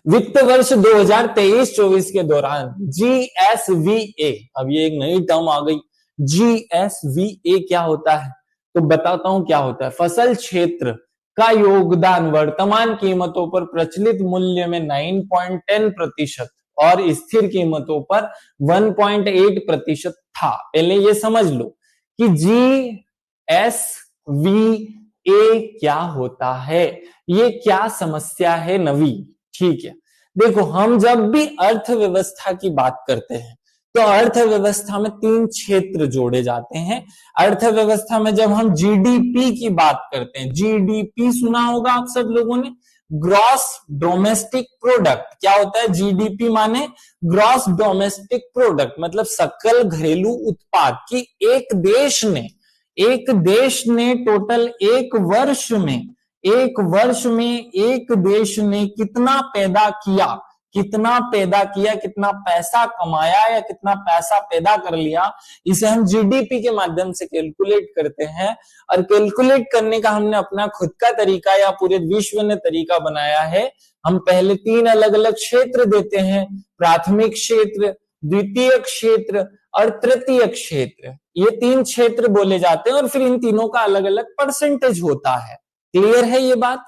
वित्त वर्ष 2023-24 के दौरान GSVA, अब ये एक नई टर्म आ गई, GSVA क्या होता है, तो बताता हूं क्या होता है। फसल क्षेत्र का योगदान वर्तमान कीमतों पर प्रचलित मूल्य में 9.10% और स्थिर कीमतों पर 1.8% था। पहले ये समझ लो कि GSVA क्या होता है, ये क्या समस्या है नवी। ठीक है, देखो हम जब भी अर्थव्यवस्था की बात करते हैं तो अर्थव्यवस्था में 3 क्षेत्र जोड़े जाते हैं। अर्थव्यवस्था में जब हम जीडीपी की बात करते हैं, जीडीपी सुना होगा आप सब लोगों ने, ग्रॉस डोमेस्टिक प्रोडक्ट। क्या होता है जीडीपी, माने ग्रॉस डोमेस्टिक प्रोडक्ट, मतलब सकल घरेलू उत्पाद की एक देश ने टोटल एक वर्ष में एक देश ने कितना पैदा किया, कितना पैसा कमाया या कितना पैसा पैदा कर लिया, इसे हम जीडीपी के माध्यम से कैलकुलेट करते हैं। और कैलकुलेट करने का हमने अपना खुद का तरीका या पूरे विश्व ने तरीका बनाया है। हम पहले 3 अलग अलग क्षेत्र देते हैं, प्राथमिक क्षेत्र, द्वितीय क्षेत्र और तृतीय क्षेत्र। ये 3 क्षेत्र बोले जाते हैं और फिर इन तीनों का अलग अलग परसेंटेज होता है। क्लियर है ये बात।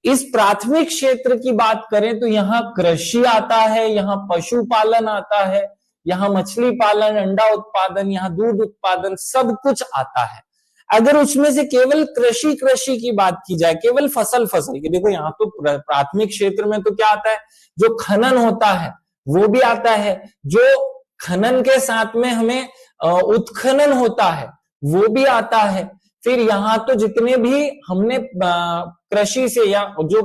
इस प्राथमिक क्षेत्र की बात करें तो यहाँ कृषि आता है, यहाँ पशुपालन आता है, यहाँ मछली पालन, अंडा उत्पादन, यहाँ दूध उत्पादन, सब कुछ आता है। अगर उसमें से केवल कृषि की बात की जाए, केवल फसल की, देखो यहाँ तो प्राथमिक क्षेत्र में तो क्या आता है, जो खनन होता है वो भी आता है, जो खनन के साथ में हमें उत्खनन होता है वो भी आता है, फिर यहाँ तो जितने भी हमने कृषि से या जो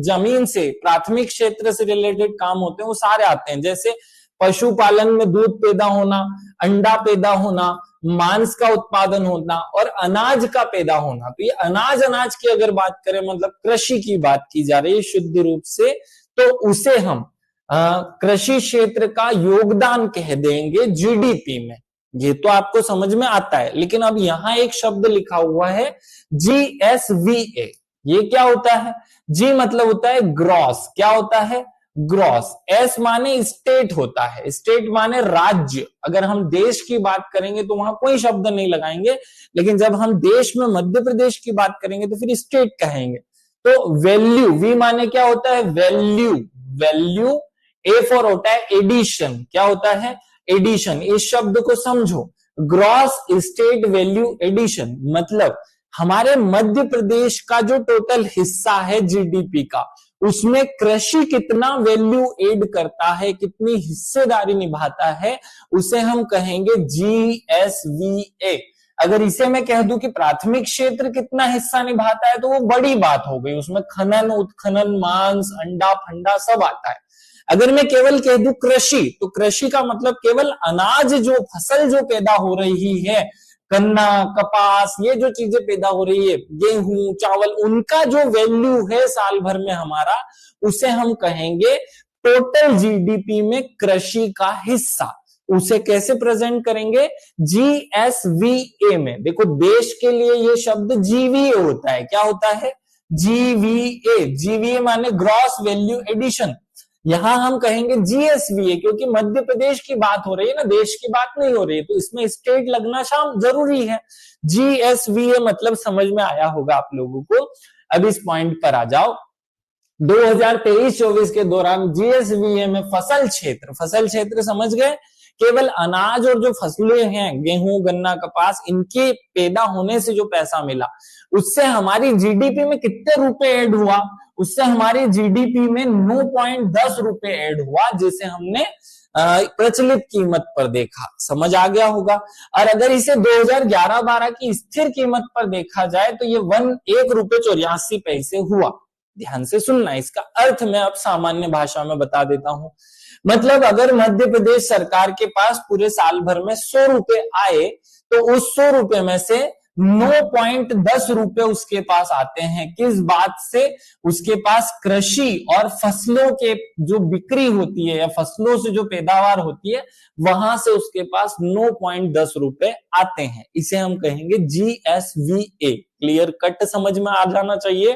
जमीन से प्राथमिक क्षेत्र से रिलेटेड काम होते हैं वो सारे आते हैं, जैसे पशुपालन में दूध पैदा होना, अंडा पैदा होना, मांस का उत्पादन होना और अनाज का पैदा होना। तो ये अनाज की अगर बात करें, मतलब कृषि की बात की जा रही है शुद्ध रूप से, तो उसे हम कृषि क्षेत्र का योगदान कह देंगे जीडीपी में। ये तो आपको समझ में आता है। लेकिन अब यहां एक शब्द लिखा हुआ है जीएसवीए। ये क्या होता है? जी मतलब होता है ग्रॉस। क्या होता है? ग्रॉस। एस माने स्टेट होता है, स्टेट माने राज्य। अगर हम देश की बात करेंगे तो वहां कोई शब्द नहीं लगाएंगे, लेकिन जब हम देश में मध्य प्रदेश की बात करेंगे तो फिर स्टेट कहेंगे। तो वैल्यू, वी माने क्या होता है? वैल्यू। वैल्यू, ए फॉर होता है एडिशन। क्या होता है? एडिशन। इस शब्द को समझो, ग्रॉस स्टेट वैल्यू एडिशन मतलब हमारे मध्य प्रदेश का जो टोटल हिस्सा है जीडीपी का, उसमें कृषि कितना वैल्यू एड करता है, कितनी हिस्सेदारी निभाता है, उसे हम कहेंगे जीएसवीए। अगर इसे मैं कह दूं कि प्राथमिक क्षेत्र कितना हिस्सा निभाता है, तो वो बड़ी बात हो गई, उसमें खनन, उत्खनन, मांस, अंडा फंडा सब आता है। अगर मैं केवल कह दूं कृषि, तो कृषि का मतलब केवल अनाज, जो फसल जो पैदा हो रही है, गन्ना, कपास, ये जो चीजें पैदा हो रही है, गेहूं, चावल, उनका जो वैल्यू है साल भर में हमारा, उसे हम कहेंगे टोटल जीडीपी में कृषि का हिस्सा। उसे कैसे प्रेजेंट करेंगे? जीएसवीए में। देखो देश के लिए ये शब्द जीवीए होता है। क्या होता है? जीवीए। जीवीए माने ग्रॉस वैल्यू एडिशन। यहां हम कहेंगे जीएसवीए, क्योंकि मध्य प्रदेश की बात हो रही है ना, देश की बात नहीं हो रही है, तो इसमें स्टेट लगना जरूरी है। जीएसवीए मतलब समझ में आया होगा आप लोगों को। अब इस पॉइंट पर आ जाओ। 2023-24 के दौरान जीएसवीए में फसल क्षेत्र समझ गए, केवल अनाज और जो फसलें हैं, गेहूं, गन्ना, कपास, इनके पैदा होने से जो पैसा मिला, उससे हमारी जीडीपी में कितने रुपए ऐड हुआ? उससे हमारी जीडीपी में 9.10 रुपए ऐड हुआ, जिसे हमने प्रचलित कीमत पर देखा। समझ आ गया होगा। और अगर इसे 2011-12 की स्थिर कीमत पर देखा जाए तो ये 1 रुपए 84 पैसे हुआ। ध्यान से सुनना, इसका अर्थ मैं अब सामान्य भाषा में बता देता हूं। मतलब अगर मध्य प्रदेश सरकार के पास पूरे साल भर में 100 रुपए आए, तो उस 100 रुपए में से 9.10 रुपए उसके पास आते हैं। किस बात से? उसके पास कृषि और फसलों के जो बिक्री होती है या फसलों से जो पैदावार होती है, वहां से उसके पास 9.10 रुपए आते हैं। इसे हम कहेंगे जीएसवीए। क्लियर कट समझ में आ जाना चाहिए।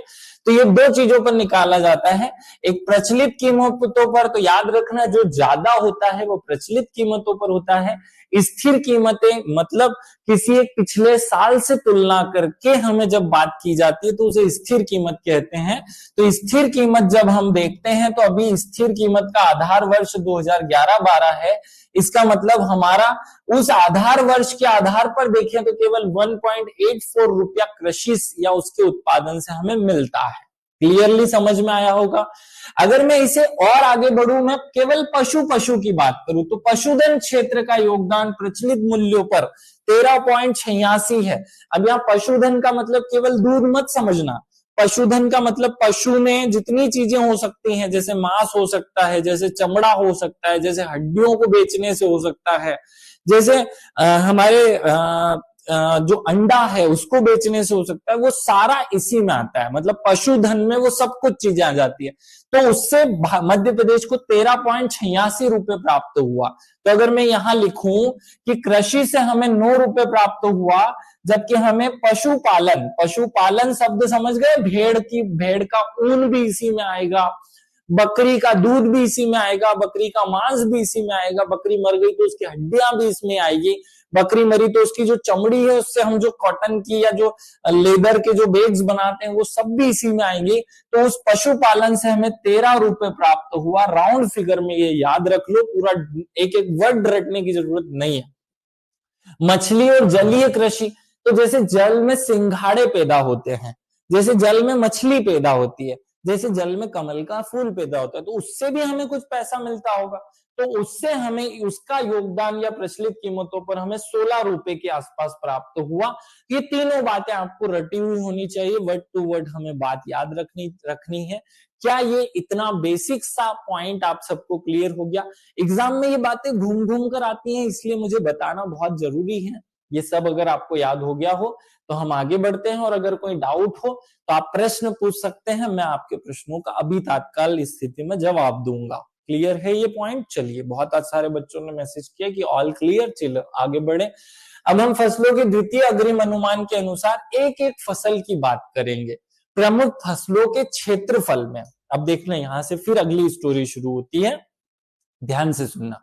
तो ये दो चीजों पर निकाला जाता है, एक प्रचलित कीमतों पर, तो याद रखना जो ज्यादा होता है वो प्रचलित कीमतों पर होता है। स्थिर कीमतें मतलब किसी एक पिछले साल से तुलना करके हमें जब बात की जाती है तो उसे स्थिर कीमत कहते हैं। तो स्थिर कीमत जब हम देखते हैं तो अभी स्थिर कीमत का आधार वर्ष 2011-12 है। इसका मतलब हमारा उस आधार वर्ष के आधार पर देखें तो केवल 1.84 रुपया कृषि या उसके उत्पादन से हमें मिलता है। क्लियरली समझ में आया होगा। अगर मैं इसे और आगे बढ़ूं, मैं केवल पशु की बात करूं, तो पशुधन क्षेत्र का योगदान प्रचलित मूल्यों पर 13.86 है। अब यहाँ पशुधन का मतलब केवल दूध मत समझना। पशुधन का मतलब पशु में जितनी चीजें हो सकती हैं, जैसे मांस हो सकता है, जैसे चमड़ा हो सकता है, जैसे हड्डियों को बेचने से हो सकता है, जैसे हमारे जो अंडा है उसको बेचने से हो सकता है, वो सारा इसी में आता है। मतलब पशुधन में वो सब कुछ चीजें आ जाती है। तो उससे मध्य प्रदेश को 13.86 रुपए प्राप्त हुआ। तो अगर मैं यहां लिखूं कि कृषि से हमें 9 रुपए प्राप्त हुआ, जबकि हमें पशुपालन शब्द समझ गए, भेड़ का ऊन भी इसी में आएगा, बकरी का दूध भी इसी में आएगा, बकरी का मांस भी इसी में आएगा, बकरी मर गई तो उसकी हड्डियां भी इसमें आएगी, बकरी मरी तो उसकी जो चमड़ी है उससे हम जो कॉटन की या जो लेदर के जो बैग्स बनाते हैं वो सब भी इसी में आएंगी। तो उस पशुपालन से हमें 13 रुपए प्राप्त हुआ। राउंड फिगर में ये याद रख लो, पूरा एक एक वर्ड रटने की जरूरत नहीं है। मछली और जलीय कृषि, तो जैसे जल में सिंघाड़े पैदा होते हैं, जैसे जल में मछली पैदा होती है, जैसे जल में कमल का फूल पैदा होता है तो उससे भी हमें कुछ पैसा मिलता होगा, तो उससे हमें उसका योगदान या प्रचलित कीमतों पर हमें 16 रुपए के आसपास प्राप्त हुआ। ये तीनों बातें आपको रटी हुई होनी चाहिए, वर्ड टू वर्ड हमें बात याद रखनी है। क्या ये इतना बेसिक सा पॉइंट आप सबको क्लियर हो गया? एग्जाम में ये बातें घूम घूम कर आती हैं, इसलिए मुझे बताना बहुत जरूरी है। ये सब अगर आपको याद हो गया हो तो हम आगे बढ़ते हैं, और अगर कोई डाउट हो तो आप प्रश्न पूछ सकते हैं, मैं आपके प्रश्नों का अभी तात्काल इस स्थिति में जवाब दूंगा। क्लियर है ये पॉइंट? चलिए, बहुत सारे बच्चों ने मैसेज किया कि ऑल क्लियर, चलो आगे बढ़े। अब हम फसलों के द्वितीय अग्रिम अनुमान के अनुसार एक एक फसल की बात करेंगे, प्रमुख फसलों के क्षेत्रफल में। अब देखना, यहां से फिर अगली स्टोरी शुरू होती है, ध्यान से सुनना।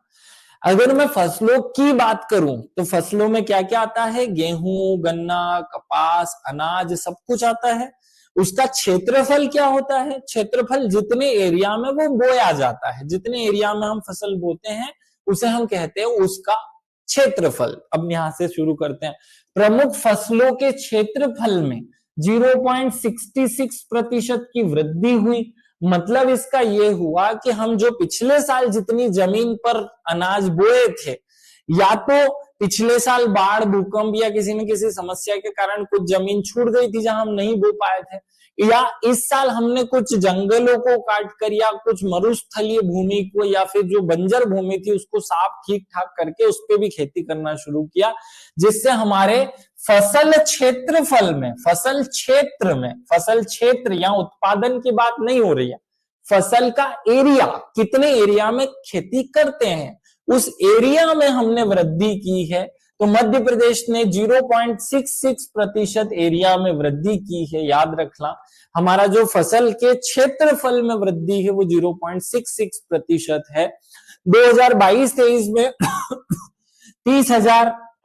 अगर मैं फसलों की बात करूं तो फसलों में क्या क्या आता है? गेहूं, गन्ना, कपास, अनाज, सब कुछ आता है। उसका क्षेत्रफल क्या होता है? क्षेत्रफल जितने एरिया में वो बोया जाता है, जितने एरिया में हम फसल बोते हैं उसे हम कहते हैं उसका क्षेत्रफल। अब यहां से शुरू करते हैं। प्रमुख फसलों के क्षेत्रफल में 0.66% की वृद्धि हुई। मतलब इसका यह हुआ कि हम जो पिछले साल जितनी जमीन पर अनाज बोए थे, या तो पिछले साल बाढ़, भूकंप या किसी न किसी समस्या के कारण कुछ जमीन छूट गई थी जहां हम नहीं बो पाए थे, या इस साल हमने कुछ जंगलों को काट कर या कुछ मरुस्थलीय भूमि को या फिर जो बंजर भूमि थी उसको साफ ठीक ठाक करके उस पर भी खेती करना शुरू किया, जिससे हमारे फसल क्षेत्रफल में, फसल क्षेत्र या उत्पादन की बात नहीं हो रही है, फसल का एरिया, कितने एरिया में खेती करते हैं उस एरिया में हमने वृद्धि की है। तो मध्य प्रदेश ने 0.66% एरिया में वृद्धि की है। याद रखना, हमारा जो फसल के क्षेत्रफल में वृद्धि है वो 0.66% है। 2022-23 में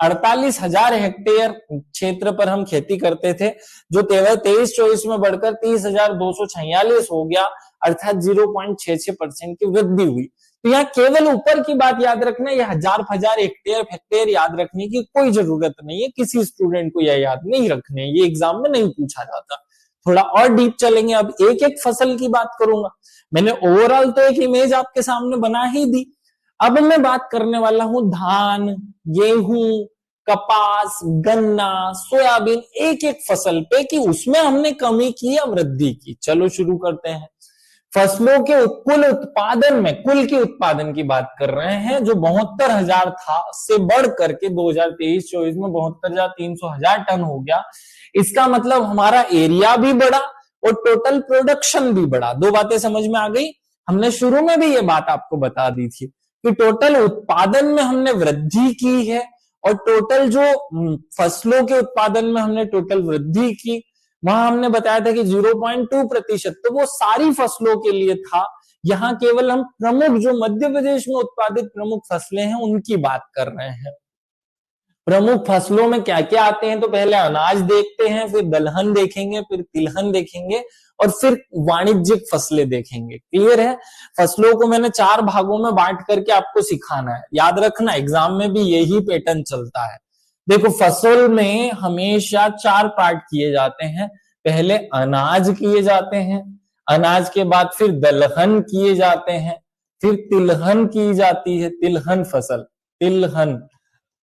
48,000 हेक्टेयर क्षेत्र पर हम खेती करते थे, जो 23-24 में बढ़कर 30,246 हो गया, अर्थात 0.66% की वृद्धि हुई। तो यहाँ केवल ऊपर की बात याद रखना, यह हजार हेक्टेयर याद रखने की कोई जरूरत नहीं है, किसी स्टूडेंट को यह याद नहीं रखने, ये एग्जाम में नहीं पूछा जाता। थोड़ा और डीप चलेंगे, अब एक एक फसल की बात करूंगा। मैंने ओवरऑल तो एक इमेज आपके सामने बना ही दी। अब मैं बात करने वाला हूं धान, गेहूं, कपास, गन्ना, सोयाबीन, एक एक फसल पे कि उसमें हमने कमी की या वृद्धि की। चलो शुरू करते हैं। फसलों के कुल उत्पादन में, कुल के उत्पादन की बात कर रहे हैं, जो 72,000 था से बढ़ करके 2023-24 में 72,300 टन हो गया। इसका मतलब हमारा एरिया भी बढ़ा और टोटल प्रोडक्शन भी बढ़ा। दो बातें समझ में आ गई। हमने शुरू में भी ये बात आपको बता दी थी कि टोटल उत्पादन में हमने वृद्धि की है, और टोटल जो फसलों के उत्पादन में हमने टोटल वृद्धि की, वहां हमने बताया था कि 0.2%, तो वो सारी फसलों के लिए था। यहां केवल हम प्रमुख जो मध्य प्रदेश में उत्पादित प्रमुख फसलें हैं उनकी बात कर रहे हैं। प्रमुख फसलों में क्या क्या आते हैं, तो पहले अनाज देखते हैं, फिर दलहन देखेंगे, फिर तिलहन देखेंगे, और फिर वाणिज्यिक फसलें देखेंगे। क्लियर है? फसलों को मैंने 4 भागों में बांट करके आपको सिखाना है। याद रखना, एग्जाम में भी यही पैटर्न चलता है। देखो, फसल में हमेशा 4 पार्ट किए जाते हैं। पहले अनाज किए जाते हैं, अनाज के बाद फिर दलहन किए जाते हैं, फिर तिलहन की जाती है, तिलहन फसल, तिलहन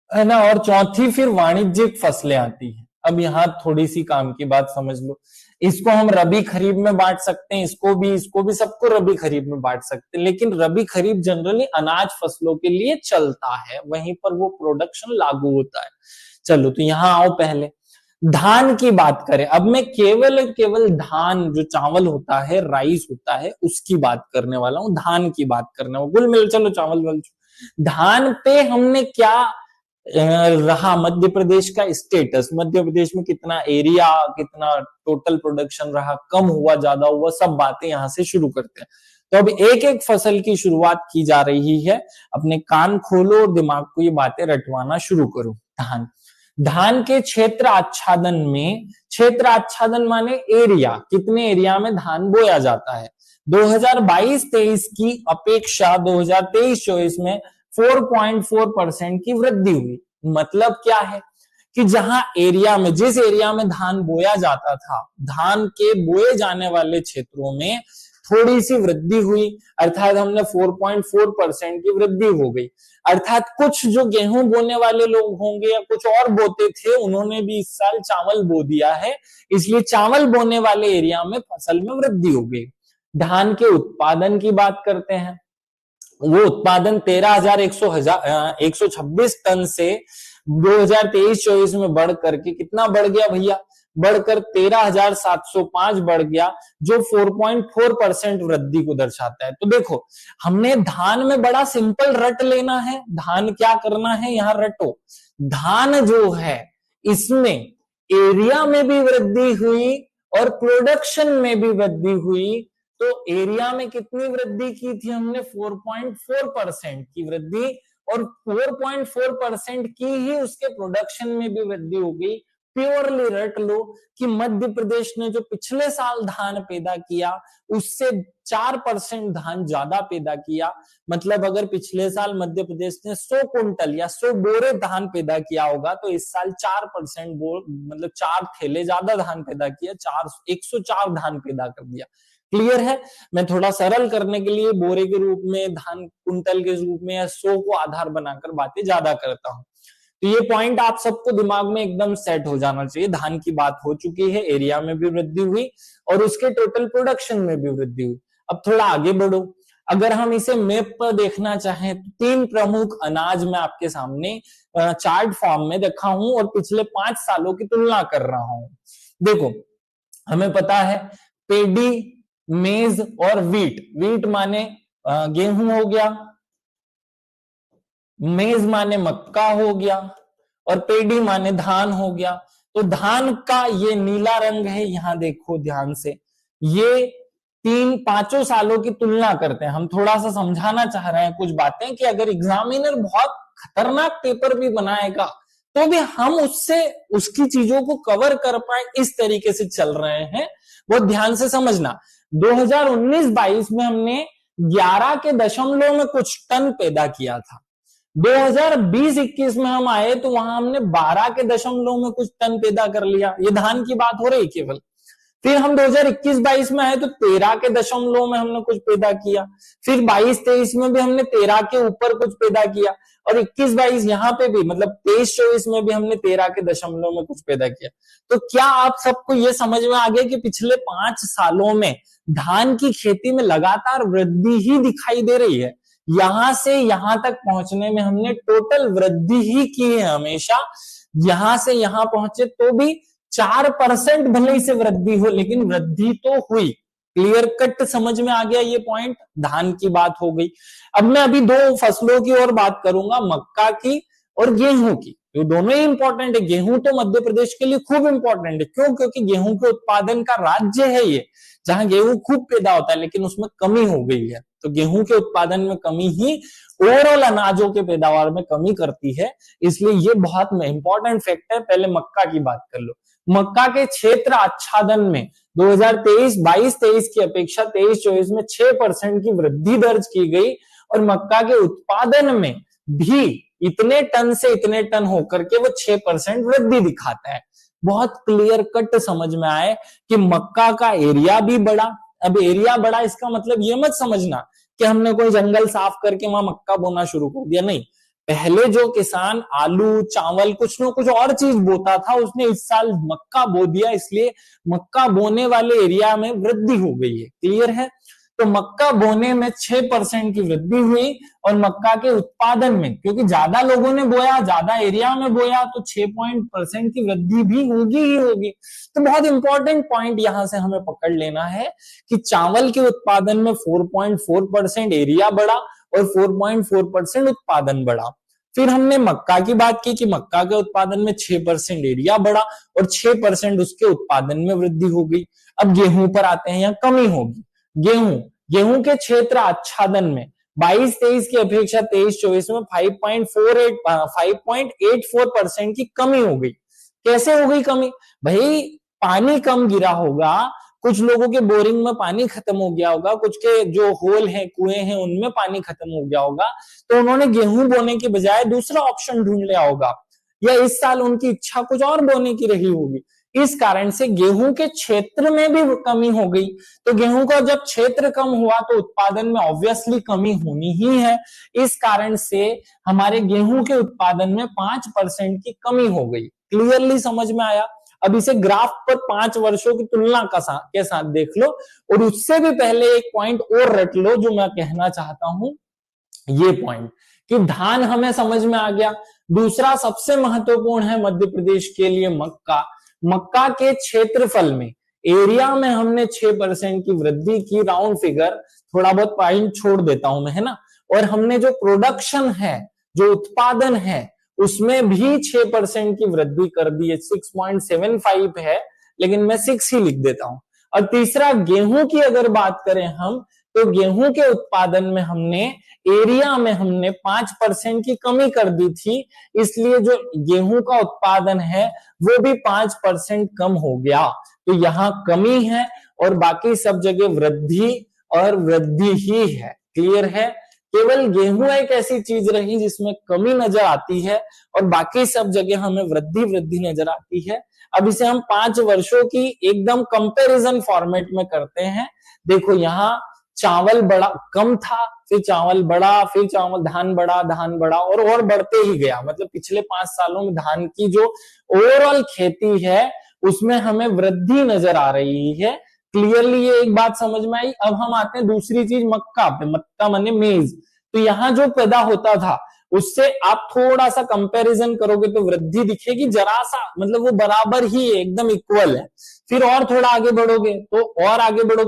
है ना, और चौथी फिर वाणिज्यिक फसलें आती हैं। अब यहाँ थोड़ी सी काम की बात समझ लो। इसको हम रबी खरीफ में बांट सकते हैं, इसको भी सबको रबी खरीफ में बांट सकते हैं, लेकिन रबी खरीफ जनरली अनाज फसलों के लिए चलता है, वहीं पर वो प्रोडक्शन लागू होता है। चलो, तो यहाँ आओ, पहले धान की बात करें। अब मैं केवल धान, जो चावल होता है, राइस होता है, उसकी बात करने वाला हूं, धान की बात करने वाला। कुल मिल, चलो चावल धान पे हमने क्या रहा, मध्य प्रदेश का स्टेटस, मध्य प्रदेश में कितना एरिया, कितना टोटल प्रोडक्शन रहा, कम हुआ, ज्यादा हुआ, सब बातें यहां से शुरू करते हैं। तो अब एक एक फसल की शुरुआत की जा रही है। अपने कान खोलो और दिमाग को ये बातें रटवाना शुरू करो। धान के क्षेत्र आच्छादन में, क्षेत्र आच्छादन माने एरिया, कितने एरिया में धान बोया जाता है। 2022-23 की अपेक्षा 2023-24 में 4.4% की वृद्धि हुई। मतलब क्या है कि जहां एरिया में, जिस एरिया में धान बोया जाता था, धान के बोए जाने वाले क्षेत्रों में थोड़ी सी वृद्धि हुई, अर्थात हमने 4.4% की वृद्धि हो गई। अर्थात कुछ जो गेहूं बोने वाले लोग होंगे या कुछ और बोते थे, उन्होंने भी इस साल चावल बो दिया है, इसलिए चावल बोने वाले एरिया में फसल में वृद्धि हो गई। धान के उत्पादन की बात करते हैं, वो उत्पादन 13,126 टन से 2023-24 में बढ़ करके कितना बढ़ गया भैया, बढ़कर 13,705 बढ़ गया, जो 4.4% वृद्धि को दर्शाता है। तो देखो, हमने धान में बड़ा सिंपल रट लेना है, धान क्या करना है यहां रटो, धान जो है इसमें एरिया में भी वृद्धि हुई और प्रोडक्शन में भी वृद्धि हुई। तो एरिया में कितनी वृद्धि की थी हमने, 4.4% की वृद्धि, और 4.4% की ही उसके प्रोडक्शन में भी वृद्धि हो गई। प्योरली रट लो कि मध्य प्रदेश ने जो पिछले साल धान पैदा किया उससे 4% धान ज्यादा पैदा किया। मतलब अगर पिछले साल मध्य प्रदेश ने 100 कुंटल या 100 बोरे धान पैदा किया होगा, तो इस साल 4% मतलब 4 थैले ज्यादा धान पैदा किया, 104 धान पैदा कर दिया। क्लियर है? मैं थोड़ा सरल करने के लिए बोरे के रूप में, धान कुंटल के रूप में या 100 को आधार बनाकर बातें ज्यादा करता हूं। तो ये पॉइंट आप सबको दिमाग में एकदम सेट हो जाना चाहिए। धान की बात हो चुकी है, एरिया में भी वृद्धि हुई और उसके टोटल प्रोडक्शन में भी वृद्धि हुई। अब थोड़ा आगे बढ़ो, अगर हम इसे मैप पर देखना चाहें तो 3 प्रमुख अनाज मैं आपके सामने चार्ट फॉर्म में देखा हूं और पिछले 5 सालों की तुलना कर रहा हूं। देखो, हमें पता है पेडी, मेज और वीट। वीट माने गेहूं हो गया, मेज माने मक्का हो गया और पेडी माने धान हो गया। तो धान का ये नीला रंग है, यहां देखो ध्यान से, ये 5 सालों की तुलना करते हैं। हम थोड़ा सा समझाना चाह रहे हैं कुछ बातें कि अगर एग्जामिनर बहुत खतरनाक पेपर भी बनाएगा तो भी हम उससे उसकी चीजों को कवर कर पाए, इस तरीके से चल रहे हैं। बहुत ध्यान से समझना, 2019-22 में हमने 11 के दशमलव में कुछ टन पैदा किया था। 2020-21 में हम आए तो वहां हमने 12 के दशमलव में कुछ टन पैदा कर लिया। ये धान की बात हो रही केवल। फिर हम 2021-22 में आए तो 13 के दशमलव में हमने कुछ पैदा किया। फिर 22-23 में भी हमने 13 के ऊपर कुछ पैदा किया और 21-22 यहां पे भी, मतलब 23-24 में भी हमने 13 के दशमलव में कुछ पैदा किया। तो क्या आप सबको ये समझ में आ गया कि पिछले 5 सालों में धान की खेती में लगातार वृद्धि ही दिखाई दे रही है। यहां से यहां तक पहुंचने में हमने टोटल वृद्धि ही की है हमेशा। यहां से यहां पहुंचे तो भी 4% भले ही से वृद्धि हो, लेकिन वृद्धि तो हुई। क्लियर कट समझ में आ गया ये पॉइंट। धान की बात हो गई। अब मैं अभी 2 फसलों की और बात करूंगा, मक्का की और गेहूं की। ये दोनों ही इंपॉर्टेंट है। गेहूं तो मध्य प्रदेश के लिए खूब इंपॉर्टेंट है। क्यों? क्योंकि गेहूं के उत्पादन का राज्य है ये, जहां गेहूं खूब पैदा होता है, लेकिन उसमें कमी हो गई है। तो गेहूं के उत्पादन में कमी ही ओवरऑल अनाजों के पैदावार में कमी करती है, इसलिए ये बहुत इंपॉर्टेंट फैक्ट है। पहले मक्का की बात कर लो। मक्का के क्षेत्र आच्छादन में 2022-23 की अपेक्षा 23-24 में 6% की वृद्धि दर्ज की गई और मक्का के उत्पादन में भी इतने टन से इतने टन होकर के वो 6% वृद्धि दिखाता है। बहुत क्लियर कट समझ में आए कि मक्का का एरिया भी बढ़ा। अब एरिया बढ़ा इसका मतलब ये मत समझना कि हमने कोई जंगल साफ करके वहां मक्का बोना शुरू कर दिया, नहीं। पहले जो किसान आलू, चावल, कुछ न कुछ और चीज बोता था, उसने इस साल मक्का बो दिया, इसलिए मक्का बोने वाले एरिया में वृद्धि हो गई है। क्लियर है? तो मक्का बोने में 6% की वृद्धि हुई और मक्का के उत्पादन में, क्योंकि ज्यादा लोगों ने बोया, ज्यादा एरिया में बोया, तो 6% की वृद्धि भी होगी ही होगी। तो बहुत इंपॉर्टेंट पॉइंट यहां से हमें पकड़ लेना है कि चावल के उत्पादन में 4.4% एरिया बढ़ा और 4.4% उत्पादन बढ़ा। फिर हमने मक्का की बात की कि मक्का के उत्पादन में 6% एरिया बढ़ा और 6% उसके उत्पादन में वृद्धि हो गई। अब गेहूं पर आते हैं, यहां कमी होगी। गेहूं के क्षेत्र आच्छादन में 22-23 की अपेक्षा 23-24 में 5.84% की कमी हो गई। कैसे हो गई कमी? भाई पानी कम गिरा होगा, कुछ लोगों के बोरिंग में पानी खत्म हो गया होगा, कुछ के जो होल है, कुएं हैं, उनमें पानी खत्म हो गया होगा, तो उन्होंने गेहूं बोने के बजाय दूसरा ऑप्शन ढूंढ लिया होगा। या इस साल उनकी इच्छा कुछ और बोने की रही होगी। इस कारण से गेहूं के क्षेत्र में भी कमी हो गई। तो गेहूं का जब क्षेत्र कम हुआ तो उत्पादन में ऑब्वियसली कमी होनी ही है। इस कारण से हमारे गेहूं के उत्पादन में 5% की कमी हो गई। क्लियरली समझ में आया? अब इसे ग्राफ पर 5 वर्षों की तुलना के साथ देख लो, और उससे भी पहले एक पॉइंट और रट लो जो मैं कहना चाहता हूं। ये पॉइंट कि धान हमें समझ में आ गया। दूसरा सबसे महत्वपूर्ण है मध्य प्रदेश के लिए मक्का। मक्का के क्षेत्रफल में, एरिया में हमने 6% की वृद्धि की, राउंड फिगर, थोड़ा बहुत पॉइंट छोड़ देता हूं मैं, है ना। और हमने जो प्रोडक्शन है, जो उत्पादन है, उसमें भी 6% की वृद्धि कर दी है। 6.75 है, लेकिन मैं 6 ही लिख देता हूं। और तीसरा गेहूं की अगर बात करें हम, तो गेहूं के उत्पादन में हमने, एरिया में हमने 5% की कमी कर दी थी, इसलिए जो गेहूं का उत्पादन है वो भी 5% कम हो गया। तो यहां कमी है और बाकी सब जगह वृद्धि और वृद्धि ही है। क्लियर है? केवल गेहूं एक ऐसी चीज रही जिसमें कमी नजर आती है और बाकी सब जगह हमें वृद्धि वृद्धि नजर आती है। अब इसे हम 5 वर्षों की एकदम कंपैरिजन फॉर्मेट में करते हैं। देखो यहां चावल बड़ा कम था, फिर चावल बढ़ा, फिर चावल धान बढ़ा और बढ़ते ही गया। मतलब पिछले 5 सालों में धान की जो ओवरऑल खेती है उसमें हमें वृद्धि नजर आ रही है। क्लियरली ये एक बात समझ में आई। अब हम आते हैं दूसरी चीज मक्का पे। मक्का माने मेज। तो यहां जो पैदा होता था उससे आप थोड़ा सा कंपैरिजन करोगे तो वृद्धि दिखेगी, जरा सा, मतलब वो बराबर ही है, एकदम इक्वल है। फिर और थोड़ा आगे बढ़ोगे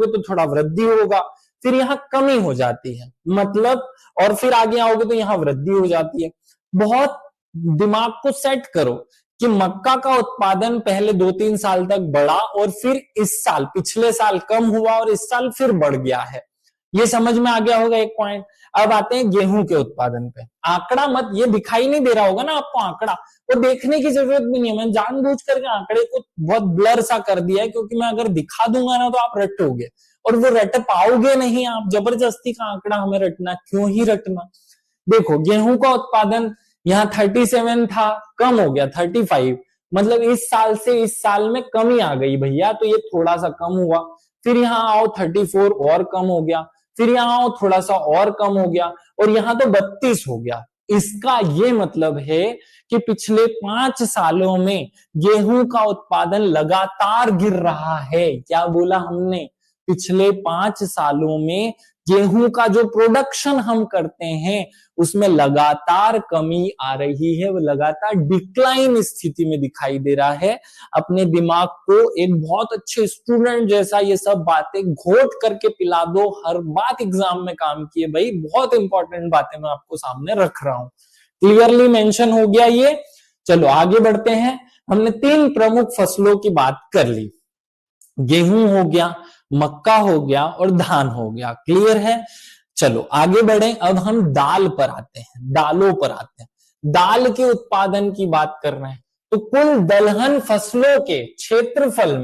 तो थोड़ा वृद्धि होगा, फिर यहाँ कमी हो जाती है, मतलब, और फिर आगे आओगे तो यहाँ वृद्धि हो जाती है। बहुत दिमाग को सेट करो कि मक्का का उत्पादन पहले 2-3 साल तक बढ़ा और फिर इस साल, पिछले साल कम हुआ और इस साल फिर बढ़ गया है। ये समझ में आ गया होगा एक पॉइंट। अब आते हैं गेहूं के उत्पादन पे। आंकड़ा मत, ये दिखाई नहीं दे रहा होगा ना आपको आंकड़ा, वो देखने की जरूरत भी नहीं है। मैंने जानबूझ करके आंकड़े को बहुत ब्लर सा कर दिया है, क्योंकि मैं अगर दिखा दूंगा ना तो आप रटोगे और वो रट पाओगे नहीं आप। जबरदस्ती का आंकड़ा हमें रटना, क्यों ही रटना। देखो गेहूं का उत्पादन यहाँ 37 था, कम हो गया 35, मतलब इस साल से इस साल में कमी आ गई भैया, तो ये थोड़ा सा कम हुआ। फिर यहाँ आओ 34 और कम हो गया, फिर यहाँ आओ थोड़ा सा और कम हो गया, और यहाँ तो 32 हो गया। इसका ये मतलब है कि पिछले 5 सालों में गेहूं का उत्पादन लगातार गिर रहा है। क्या बोला हमने? पिछले 5 सालों में गेहूं का जो प्रोडक्शन हम करते हैं उसमें लगातार कमी आ रही है, वो लगातार डिक्लाइन स्थिति में दिखाई दे रहा है। अपने दिमाग को एक बहुत अच्छे स्टूडेंट जैसा ये सब बातें घोट करके पिला दो, हर बात एग्जाम में काम की है भाई। बहुत इंपॉर्टेंट बातें मैं आपको सामने रख रहा हूं। क्लियरली मेंशन हो गया ये। चलो आगे बढ़ते हैं। हमने 3 प्रमुख फसलों की बात कर ली, गेहूं हो गया, मक्का हो गया और धान हो गया। क्लियर है? चलो आगे बढ़े। अब हम दाल पर आते हैं, दालों पर आते हैं। दाल के उत्पादन की बात कर रहे हैं तो कुल दलहन फसलों के क्षेत्रफल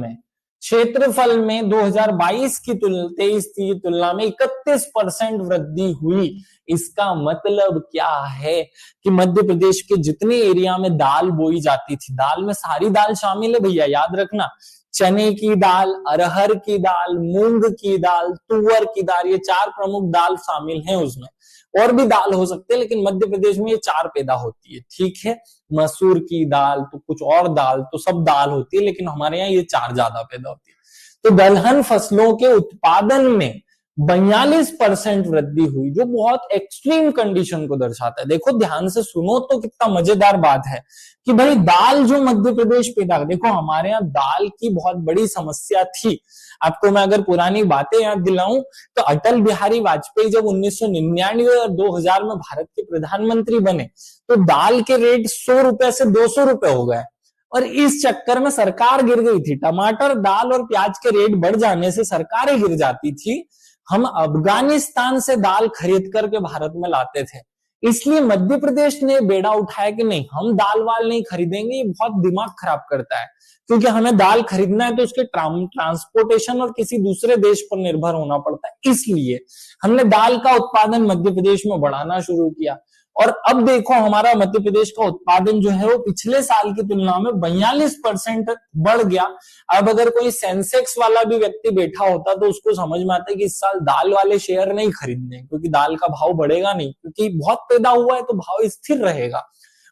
में 2022 की 23 की तुलना में 31% वृद्धि हुई। इसका मतलब क्या है कि मध्य प्रदेश के जितने एरिया में दाल बोई जाती थी, दाल में सारी दाल शामिल है भैया, याद रखना। चने की दाल, अरहर की दाल, मूंग की दाल, तुअर की दाल, ये 4 प्रमुख दाल शामिल हैं उसमें। और भी दाल हो सकते हैं लेकिन मध्य प्रदेश में ये 4 पैदा होती है। ठीक है, मसूर की दाल तो कुछ और दाल तो सब दाल होती है, लेकिन हमारे यहाँ ये 4 ज्यादा पैदा होती है। तो दलहन फसलों के उत्पादन में 42% वृद्धि हुई, जो बहुत एक्सट्रीम कंडीशन को दर्शाता है। देखो ध्यान से सुनो तो कितना मजेदार बात है कि भाई दाल जो मध्य प्रदेश पैदा, देखो हमारे यहाँ दाल की बहुत बड़ी समस्या थी। आपको मैं अगर पुरानी बातें याद दिलाऊं तो अटल बिहारी वाजपेयी जब 1999 और 2000 में भारत के प्रधानमंत्री बने तो दाल के रेट 100 रुपए से 200 रुपए हो गए, और इस चक्कर में सरकार गिर गई थी। टमाटर, दाल और प्याज के रेट बढ़ जाने से सरकारें गिर जाती थी। हम अफगानिस्तान से दाल खरीद करके भारत में लाते थे। इसलिए मध्य प्रदेश ने बेड़ा उठाया कि नहीं, हम दाल वाल नहीं खरीदेंगे, ये बहुत दिमाग खराब करता है। क्योंकि हमें दाल खरीदना है तो उसके ट्रांसपोर्टेशन और किसी दूसरे देश पर निर्भर होना पड़ता है। इसलिए हमने दाल का उत्पादन मध्य प्रदेश में बढ़ाना शुरू किया। और अब देखो हमारा मध्य प्रदेश का उत्पादन जो है वो पिछले साल की तुलना में 42% बढ़ गया। अब अगर कोई सेंसेक्स वाला भी व्यक्ति बैठा होता तो उसको समझ में आता है कि इस साल दाल वाले शेयर नहीं खरीदने, क्योंकि दाल का भाव बढ़ेगा नहीं, क्योंकि बहुत पैदा हुआ है तो भाव स्थिर रहेगा,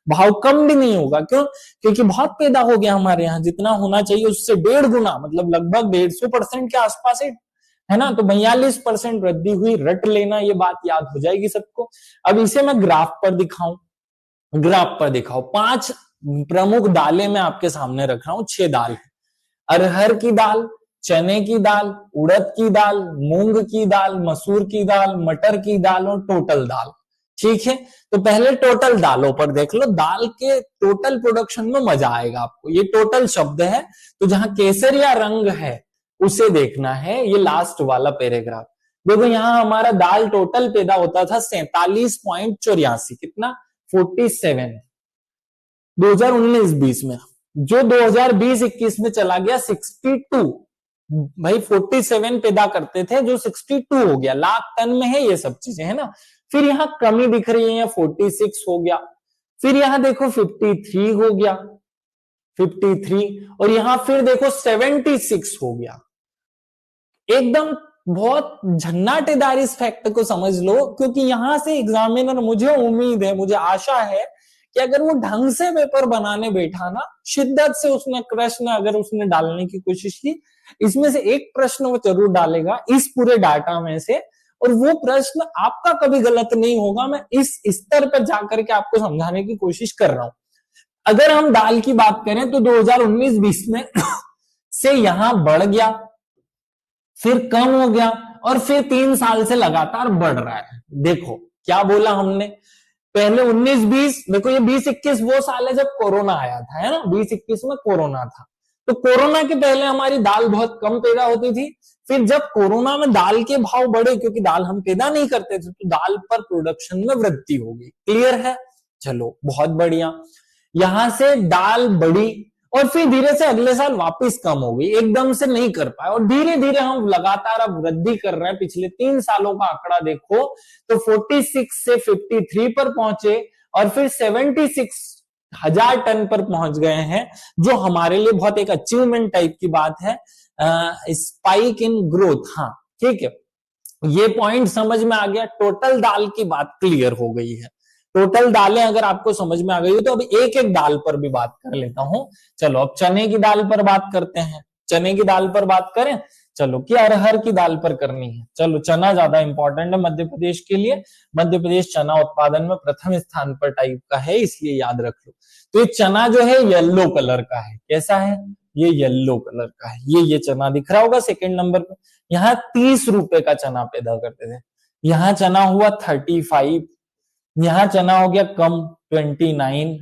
भाव कम भी नहीं होगा। क्यों? क्योंकि बहुत पैदा हो गया हमारे यहाँ, जितना होना चाहिए उससे 1.5 गुना, मतलब लगभग 150% के आसपास है ना। तो 42% वृद्धि हुई, रट लेना, ये बात याद हो जाएगी सबको। अब इसे मैं ग्राफ पर दिखाऊं, ग्राफ पर दिखाओ। 5 प्रमुख दालें मैं आपके सामने रख रहा हूं, 6 दाल है। अरहर की दाल, चने की दाल, उड़द की दाल, मूंग की दाल, मसूर की दाल, मटर की दाल और टोटल दाल। ठीक है, तो पहले टोटल दालों पर देख लो। दाल के टोटल प्रोडक्शन में मजा आएगा आपको। ये टोटल शब्द है, तो जहां केसरिया रंग है उसे देखना है, ये लास्ट वाला पैराग्राफ। देखो यहां हमारा दाल टोटल पैदा होता था 47.84, कितना? 47 2019-20 में, जो 2020-21 में चला गया 62। भाई 47 पैदा करते थे, जो 62 हो गया, लाख टन में है ये सब चीजें, है ना। फिर यहां कमी दिख रही है, 46 हो गया। फिर यहां देखो 53 हो गया, 53, और यहां फिर देखो 76 हो गया। एकदम बहुत झन्नाटेदार इस फैक्ट को समझ लो, क्योंकि यहां से एग्जामिनर, मुझे उम्मीद है, मुझे आशा है कि अगर वो ढंग से पेपर बनाने बैठा ना, शिद्दत से उसने प्रश्न अगर उसने डालने की कोशिश की, इसमें से एक प्रश्न वो जरूर डालेगा इस पूरे डाटा में से, और वो प्रश्न आपका कभी गलत नहीं होगा। मैं इस स्तर पर जाकर के आपको समझाने की कोशिश कर रहा हूं। अगर हम दाल की बात करें तो 2019-20 में से यहां बढ़ गया, फिर कम हो गया, और फिर 3 साल से लगातार बढ़ रहा है। देखो क्या बोला हमने, पहले 19-20, देखो ये 20-21 वो साल है जब कोरोना आया था, है ना। 20-21 में कोरोना था, तो कोरोना के पहले हमारी दाल बहुत कम पैदा होती थी। फिर जब कोरोना में दाल के भाव बढ़े, क्योंकि दाल हम पैदा नहीं करते थे, तो दाल पर प्रोडक्शन में वृद्धि हो गई। क्लियर है? चलो बहुत बढ़िया। यहां से दाल बढ़ी, और फिर धीरे से अगले साल वापस कम हो गई, एकदम से नहीं कर पाए, और धीरे धीरे हम लगातार अब वृद्धि कर रहे हैं। पिछले 3 सालों का आंकड़ा देखो तो 46 से 53 पर पहुंचे, और फिर 76,000 टन पर पहुंच गए हैं, जो हमारे लिए बहुत एक अचीवमेंट टाइप की बात है। स्पाइक इन ग्रोथ, हाँ ठीक है, ये पॉइंट समझ में आ गया। टोटल दाल की बात क्लियर हो गई है। टोटल दालें अगर आपको समझ में आ गई हो तो अब एक एक दाल पर भी बात कर लेता हूं। चलो अब चने की दाल पर बात करते हैं। चने की दाल पर बात करें, चलो, कि अरहर की दाल पर करनी है? चलो, चना ज्यादा इंपॉर्टेंट है मध्य प्रदेश के लिए। मध्य प्रदेश चना उत्पादन में प्रथम स्थान पर टाइप का है, इसलिए याद रख लो। तो ये चना जो है येलो कलर का है। कैसा है? ये येलो कलर का है। ये चना दिख रहा होगा सेकंड नंबर पे। यहाँ 30 रुपए का चना पैदा करते थे, यहाँ चना हुआ 35, यहां चना हो गया कम 29,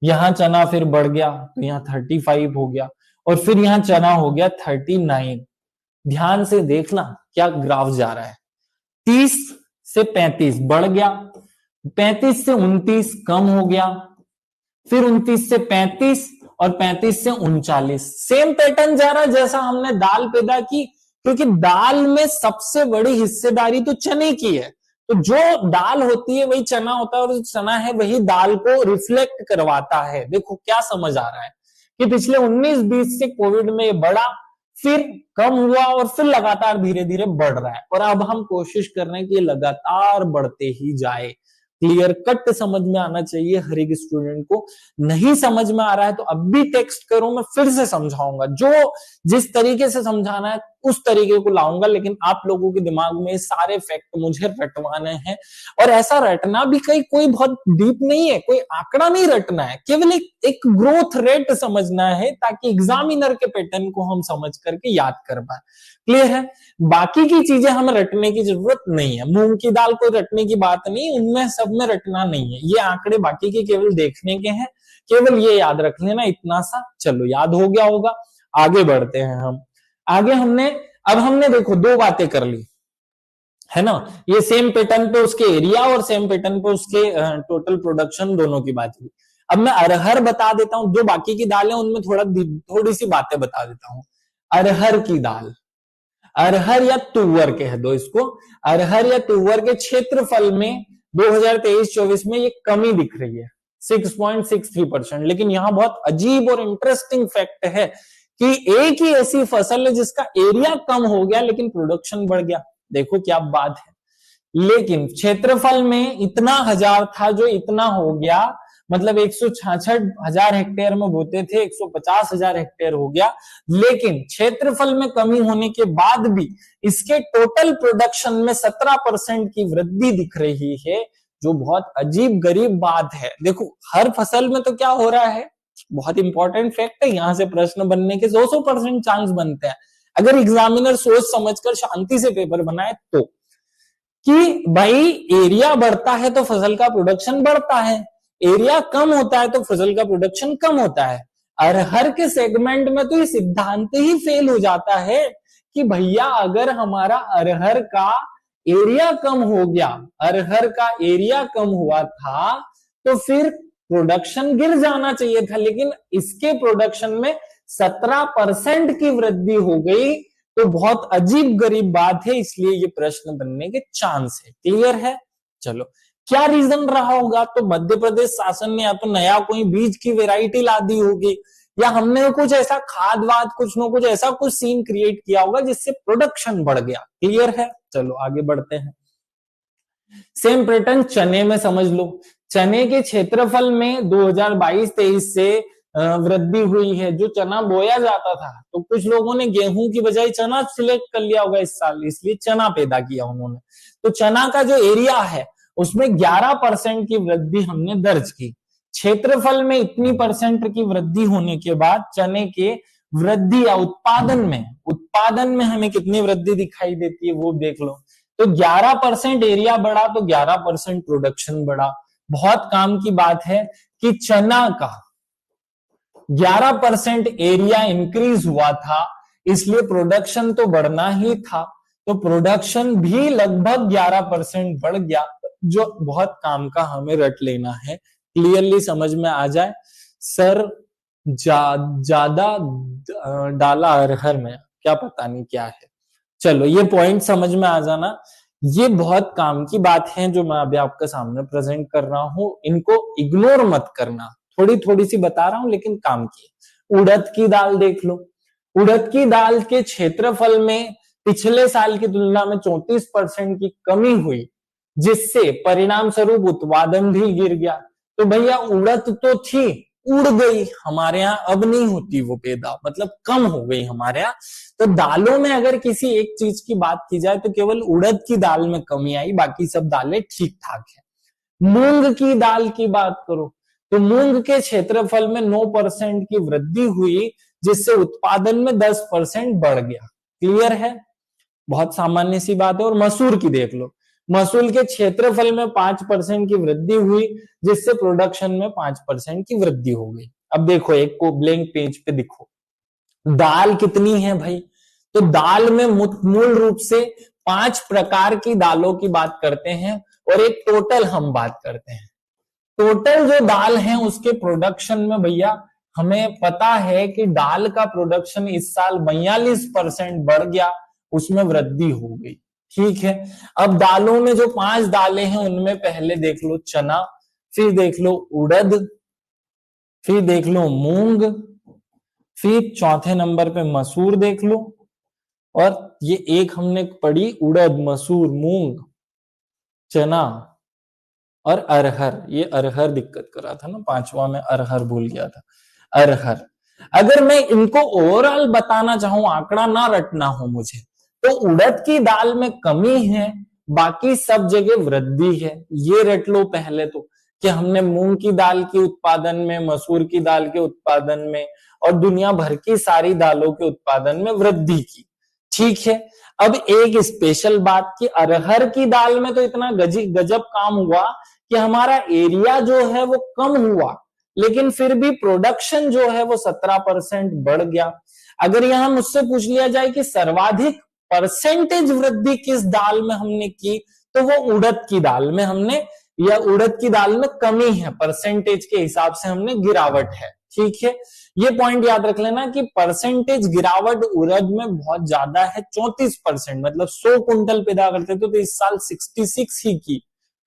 यहां चना फिर बढ़ गया तो यहाँ 35 हो गया, और फिर यहाँ चना हो गया 39। ध्यान से देखना क्या ग्राफ जा रहा है। 30 से 35 बढ़ गया, 35 से 29 कम हो गया, फिर 29 से 35, और 35 से 39। सेम पैटर्न जा रहा है जैसा हमने दाल पैदा की, क्योंकि दाल में सबसे बड़ी हिस्सेदारी तो चने की है। तो जो दाल होती है वही चना होता है, और जो चना है वही दाल को रिफ्लेक्ट करवाता है। देखो क्या समझ आ रहा है कि पिछले 19-20 से कोविड में ये बढ़ा, फिर कम हुआ, और फिर लगातार धीरे धीरे बढ़ रहा है, और अब हम कोशिश कर रहे हैं कि ये लगातार बढ़ते ही जाए। क्लियर कट समझ में आना चाहिए हर एक स्टूडेंट को। नहीं समझ में आ रहा है तो अब भी टेक्स्ट करो, मैं फिर से समझाऊंगा। जो जिस तरीके से समझाना है उस तरीके को लाऊंगा, लेकिन आप लोगों के दिमाग में सारे फैक्ट मुझे रटवाने हैं। और ऐसा रटना भी कोई बहुत डीप नहीं है, कोई आंकड़ा नहीं रटना है, केवल एक ग्रोथ रेट समझना है, ताकि एग्जामिनर के पैटर्न को हम समझ करके याद कर पाए। क्लियर है? बाकी की चीजें हमें रटने की जरूरत नहीं है। मूंग की दाल कोई रटने की बात नहीं, उनमें सब में रटना नहीं है। ये आंकड़े बाकी के केवल देखने के हैं, केवल ये याद रख लेना इतना सा। चलो याद हो गया होगा, आगे बढ़ते हैं हम। आगे अब हमने देखो 2 बातें कर ली, है ना। ये सेम पैटर्न पे उसके एरिया और सेम पैटर्न पे उसके टोटल प्रोडक्शन दोनों की बात हुई। अब मैं अरहर बता देता हूं, जो बाकी की दालें उनमें थोड़ी सी बातें बता देता हूं। अरहर की दाल, अरहर या तुअर कह दो इसको, अरहर या तुअर के क्षेत्रफल में 2023-24 में ये कमी दिख रही है 6.63%। लेकिन यहां बहुत अजीब और इंटरेस्टिंग फैक्ट है कि एक ही ऐसी फसल है जिसका एरिया कम हो गया लेकिन प्रोडक्शन बढ़ गया। देखो क्या बात है। लेकिन क्षेत्रफल में इतना हजार था जो इतना हो गया, मतलब 166,000 हेक्टेयर में बोते थे 150,000 हेक्टेयर हो गया। लेकिन क्षेत्रफल में कमी होने के बाद भी इसके टोटल प्रोडक्शन में 17% की वृद्धि दिख रही है, जो बहुत अजीब गरीब बात है। देखो हर फसल में तो क्या हो रहा है, बहुत इंपॉर्टेंट फैक्ट है, यहां से प्रश्न बनने के 200% चांस बनते हैं अगर एग्जामिनर सोच समझकर शांति से पेपर बनाए तो, कि भाई एरिया बढ़ता है तो फसल का प्रोडक्शन बढ़ता है, एरिया कम होता है तो फसल का प्रोडक्शन कम होता है। अरहर के सेगमेंट में तो ये सिद्धांत ही फेल हो जाता है कि भैया अगर हमारा अरहर का एरिया कम हो गया, अरहर का एरिया कम हुआ था तो फिर प्रोडक्शन गिर जाना चाहिए था, लेकिन इसके प्रोडक्शन में 17% की वृद्धि हो गई, तो बहुत अजीब गरीब बात है, इसलिए ये प्रश्न बनने के चांस है। क्लियर है? चलो क्या रीजन रहा होगा, तो मध्य प्रदेश शासन ने या तो नया कोई बीज की वेराइटी ला दी होगी, या हमने कुछ ऐसा खाद वाद कुछ न कुछ ऐसा कुछ सीन क्रिएट किया होगा जिससे प्रोडक्शन बढ़ गया। क्लियर है? चलो आगे बढ़ते हैं। सेम पैटर्न चने में समझ लो। चने के क्षेत्रफल में 2022-23 से वृद्धि हुई है। जो चना बोया जाता था, तो कुछ लोगों ने गेहूं की बजाय चना सिलेक्ट कर लिया होगा इस साल, इसलिए चना पैदा किया उन्होंने। तो चना का जो एरिया है उसमें 11% की वृद्धि हमने दर्ज की। क्षेत्रफल में इतनी परसेंट की वृद्धि होने के बाद चने के वृद्धि या उत्पादन में हमें कितनी वृद्धि दिखाई देती है वो देख लो। तो 11% एरिया बढ़ा तो 11% प्रोडक्शन बढ़ा। बहुत काम की बात है कि चना का 11% एरिया इंक्रीज हुआ था, इसलिए प्रोडक्शन तो बढ़ना ही था, तो प्रोडक्शन भी लगभग 11% बढ़ गया, जो बहुत काम का हमें रट लेना है। क्लियरली समझ में आ जाए। सर ज्यादा डाला अरहर में, क्या पता नहीं क्या है। चलो ये पॉइंट समझ में आ जाना, ये बहुत काम की बात है जो मैं अभी आपके सामने प्रेजेंट कर रहा हूं, इनको इग्नोर मत करना, थोड़ी थोड़ी सी बता रहा हूं लेकिन काम की। उड़द की दाल देख लो। उड़द की दाल के क्षेत्रफल में पिछले साल की तुलना में 34% की कमी हुई, जिससे परिणाम स्वरूप उत्पादन भी गिर गया। तो भैया उड़द तो थी, उड़ गई हमारे यहाँ, अब नहीं होती वो पैदा, मतलब कम हो गई हमारे यहाँ। तो दालों में अगर किसी एक चीज की बात की जाए तो केवल उड़द की दाल में कमी आई, बाकी सब दालें ठीक ठाक है। मूंग की दाल की बात करो तो मूंग के क्षेत्रफल में 9% की वृद्धि हुई, जिससे उत्पादन में 10% बढ़ गया। क्लियर है? बहुत सामान्य सी बात है। और मसूर की देख लो, मसूर के क्षेत्रफल में 5% की वृद्धि हुई, जिससे प्रोडक्शन में 5% की वृद्धि हो गई। अब देखो एक को ब्लैंक पेज पे दिखो, दाल कितनी है भाई, तो दाल में मूल रूप से 5 प्रकार की दालों की बात करते हैं और एक टोटल हम बात करते हैं। टोटल जो दाल है उसके प्रोडक्शन में भैया हमें पता है कि दाल का प्रोडक्शन इस साल 42% बढ़ गया, उसमें वृद्धि हो गई। ठीक है, अब दालों में जो 5 दालें हैं उनमें पहले देख लो चना, फिर देख लो उड़द, फिर देख लो मूंग, फिर चौथे नंबर पे मसूर देख लो, और ये एक हमने पढ़ी उड़द, मसूर, मूंग, चना और अरहर। ये अरहर दिक्कत कर रहा था ना, 5वां में अरहर भूल गया था। अरहर अगर मैं इनको ओवरऑल बताना चाहूं, आंकड़ा ना रटना हो मुझे, तो उड़द की दाल में कमी है, बाकी सब जगह वृद्धि है। ये रट लो पहले तो, कि हमने मूंग की दाल के उत्पादन में, मसूर की दाल के उत्पादन में और दुनिया भर की सारी दालों के उत्पादन में वृद्धि की। ठीक है, अब एक स्पेशल बात की, अरहर की दाल में तो इतना गजब काम हुआ कि हमारा एरिया जो है वो कम हुआ, लेकिन फिर भी प्रोडक्शन जो है वो 17% बढ़ गया। अगर यहां मुझसे पूछ लिया जाए कि सर्वाधिक परसेंटेज वृद्धि किस दाल में हमने की, तो वो उड़द की दाल में हमने, या उड़द की दाल में कमी है, परसेंटेज के हिसाब से हमने गिरावट है। ठीक है, ये पॉइंट याद रख लेना कि परसेंटेज गिरावट उड़द में बहुत ज्यादा है, 34%, मतलब 100 कुंटल पैदा करते थे तो इस साल 66 ही की,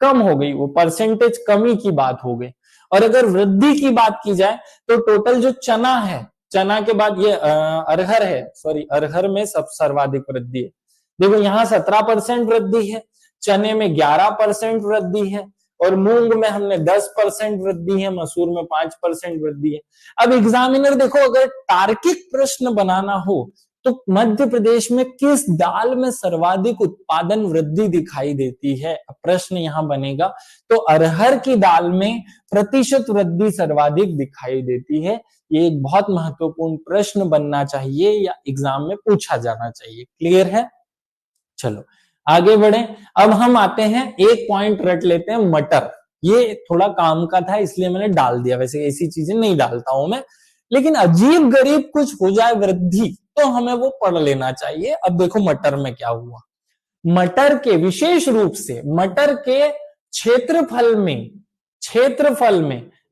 कम हो गई, वो परसेंटेज कमी की बात हो गई। और अगर वृद्धि की बात की जाए तो टोटल जो चना है, चना के बाद ये अरहर है, सॉरी अरहर में सब सर्वाधिक वृद्धि है। देखो यहाँ 17% वृद्धि है, चने में 11% वृद्धि है, और मूंग में हमने 10% वृद्धि है, मसूर में 5% वृद्धि है। अब एग्जामिनर देखो अगर तार्किक प्रश्न बनाना हो तो मध्य प्रदेश में किस दाल में सर्वाधिक उत्पादन वृद्धि दिखाई देती है, प्रश्न यहां बनेगा तो अरहर की दाल में प्रतिशत वृद्धि सर्वाधिक दिखाई देती है। ये एक बहुत महत्वपूर्ण प्रश्न बनना चाहिए या एग्जाम में पूछा जाना चाहिए। क्लियर है? चलो आगे बढ़े। अब हम आते हैं, एक पॉइंट रट लेते हैं, मटर। ये थोड़ा काम का था इसलिए मैंने डाल दिया, वैसे ऐसी चीजें नहीं डालता हूं मैं, लेकिन अजीब गरीब कुछ हो जाए वृद्धि तो हमें वो पढ़ लेना चाहिए। अब देखो मटर में क्या हुआ। मटर के, विशेष रूप से मटर के क्षेत्रफल में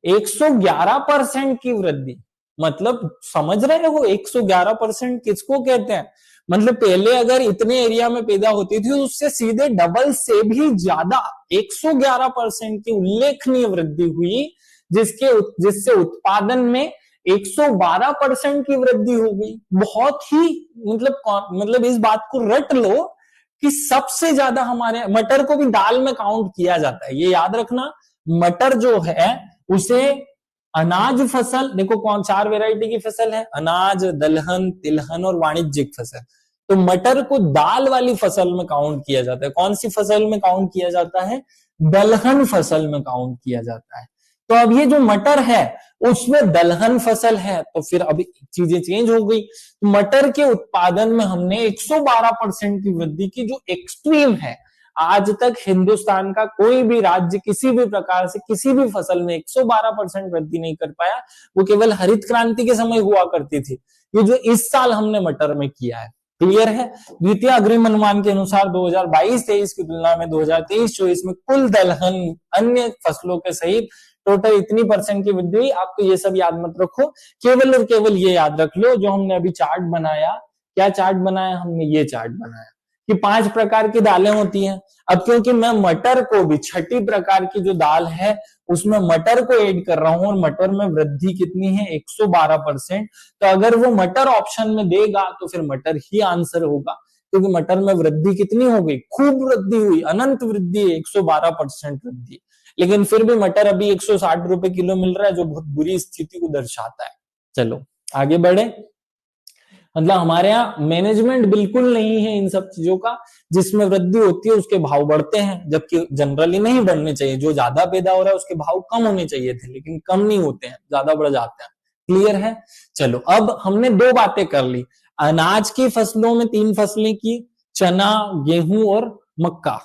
111% की वृद्धि। मतलब समझ रहे हो 111% किसको कहते हैं? मतलब पहले अगर इतने एरिया में पैदा होती थी उससे सीधे डबल से भी ज्यादा 111% की उल्लेखनीय वृद्धि हुई, जिससे उत्पादन में 112% की वृद्धि हो गई। बहुत ही मतलब इस बात को रट लो कि सबसे ज्यादा हमारे, मटर को भी दाल में काउंट किया जाता है, ये याद रखना। मटर जो है उसे अनाज फसल, देखो कौन 4 वैरायटी की फसल है, अनाज, दलहन, तिलहन और वाणिज्यिक फसल। तो मटर को दाल वाली फसल में काउंट किया जाता है। कौन सी फसल में काउंट किया जाता है? दलहन फसल में काउंट किया जाता है। तो अब ये जो मटर है उसमें दलहन फसल है, तो फिर अभी चीजें चेंज हो गई। मटर के उत्पादन में हमने 112% की वृद्धि की, जो एक्सट्रीम है। आज तक हिंदुस्तान का कोई भी राज्य किसी भी प्रकार से किसी भी फसल में 112% वृद्धि नहीं कर पाया। वो केवल हरित क्रांति के समय हुआ करती थी। ये जो इस साल हमने मटर में किया है, क्लियर है? द्वितीय अग्रिम अनुमान के अनुसार 2022-23 की तुलना में 2023-24 में कुल दलहन अन्य फसलों के सहित टोटल इतनी % की वृद्धि हुई। आपको ये सब याद मत रखो, केवल और केवल ये याद रख लो जो हमने अभी चार्ट बनाया। क्या चार्ट बनाया हमने? ये चार्ट बनाया कि 5 प्रकार की दालें होती हैं। अब क्योंकि मैं मटर को भी 6ठी प्रकार की जो दाल है उसमें मटर को ऐड कर रहा हूं, और मटर में वृद्धि कितनी है? 112%। तो अगर वो मटर ऑप्शन में देगा तो फिर मटर ही आंसर होगा, क्योंकि मटर में वृद्धि कितनी हो गई? खूब वृद्धि हुई, अनंत वृद्धि है, 112% वृद्धि। लेकिन फिर भी मटर अभी 160 रुपए किलो मिल रहा है, जो बहुत बुरी स्थिति को दर्शाता है। चलो आगे बढ़े। मतलब हमारे यहाँ मैनेजमेंट बिल्कुल नहीं है इन सब चीजों का। जिसमें वृद्धि होती है उसके भाव बढ़ते हैं, जबकि जनरली नहीं बढ़ने चाहिए। जो ज्यादा पैदा हो रहा है उसके भाव कम होने चाहिए थे, लेकिन कम नहीं होते हैं, ज्यादा बढ़ जाते हैं। क्लियर है? चलो अब हमने 2 बातें कर ली। अनाज की फसलों में 3 फसलें की, चना, गेहूं और मक्का,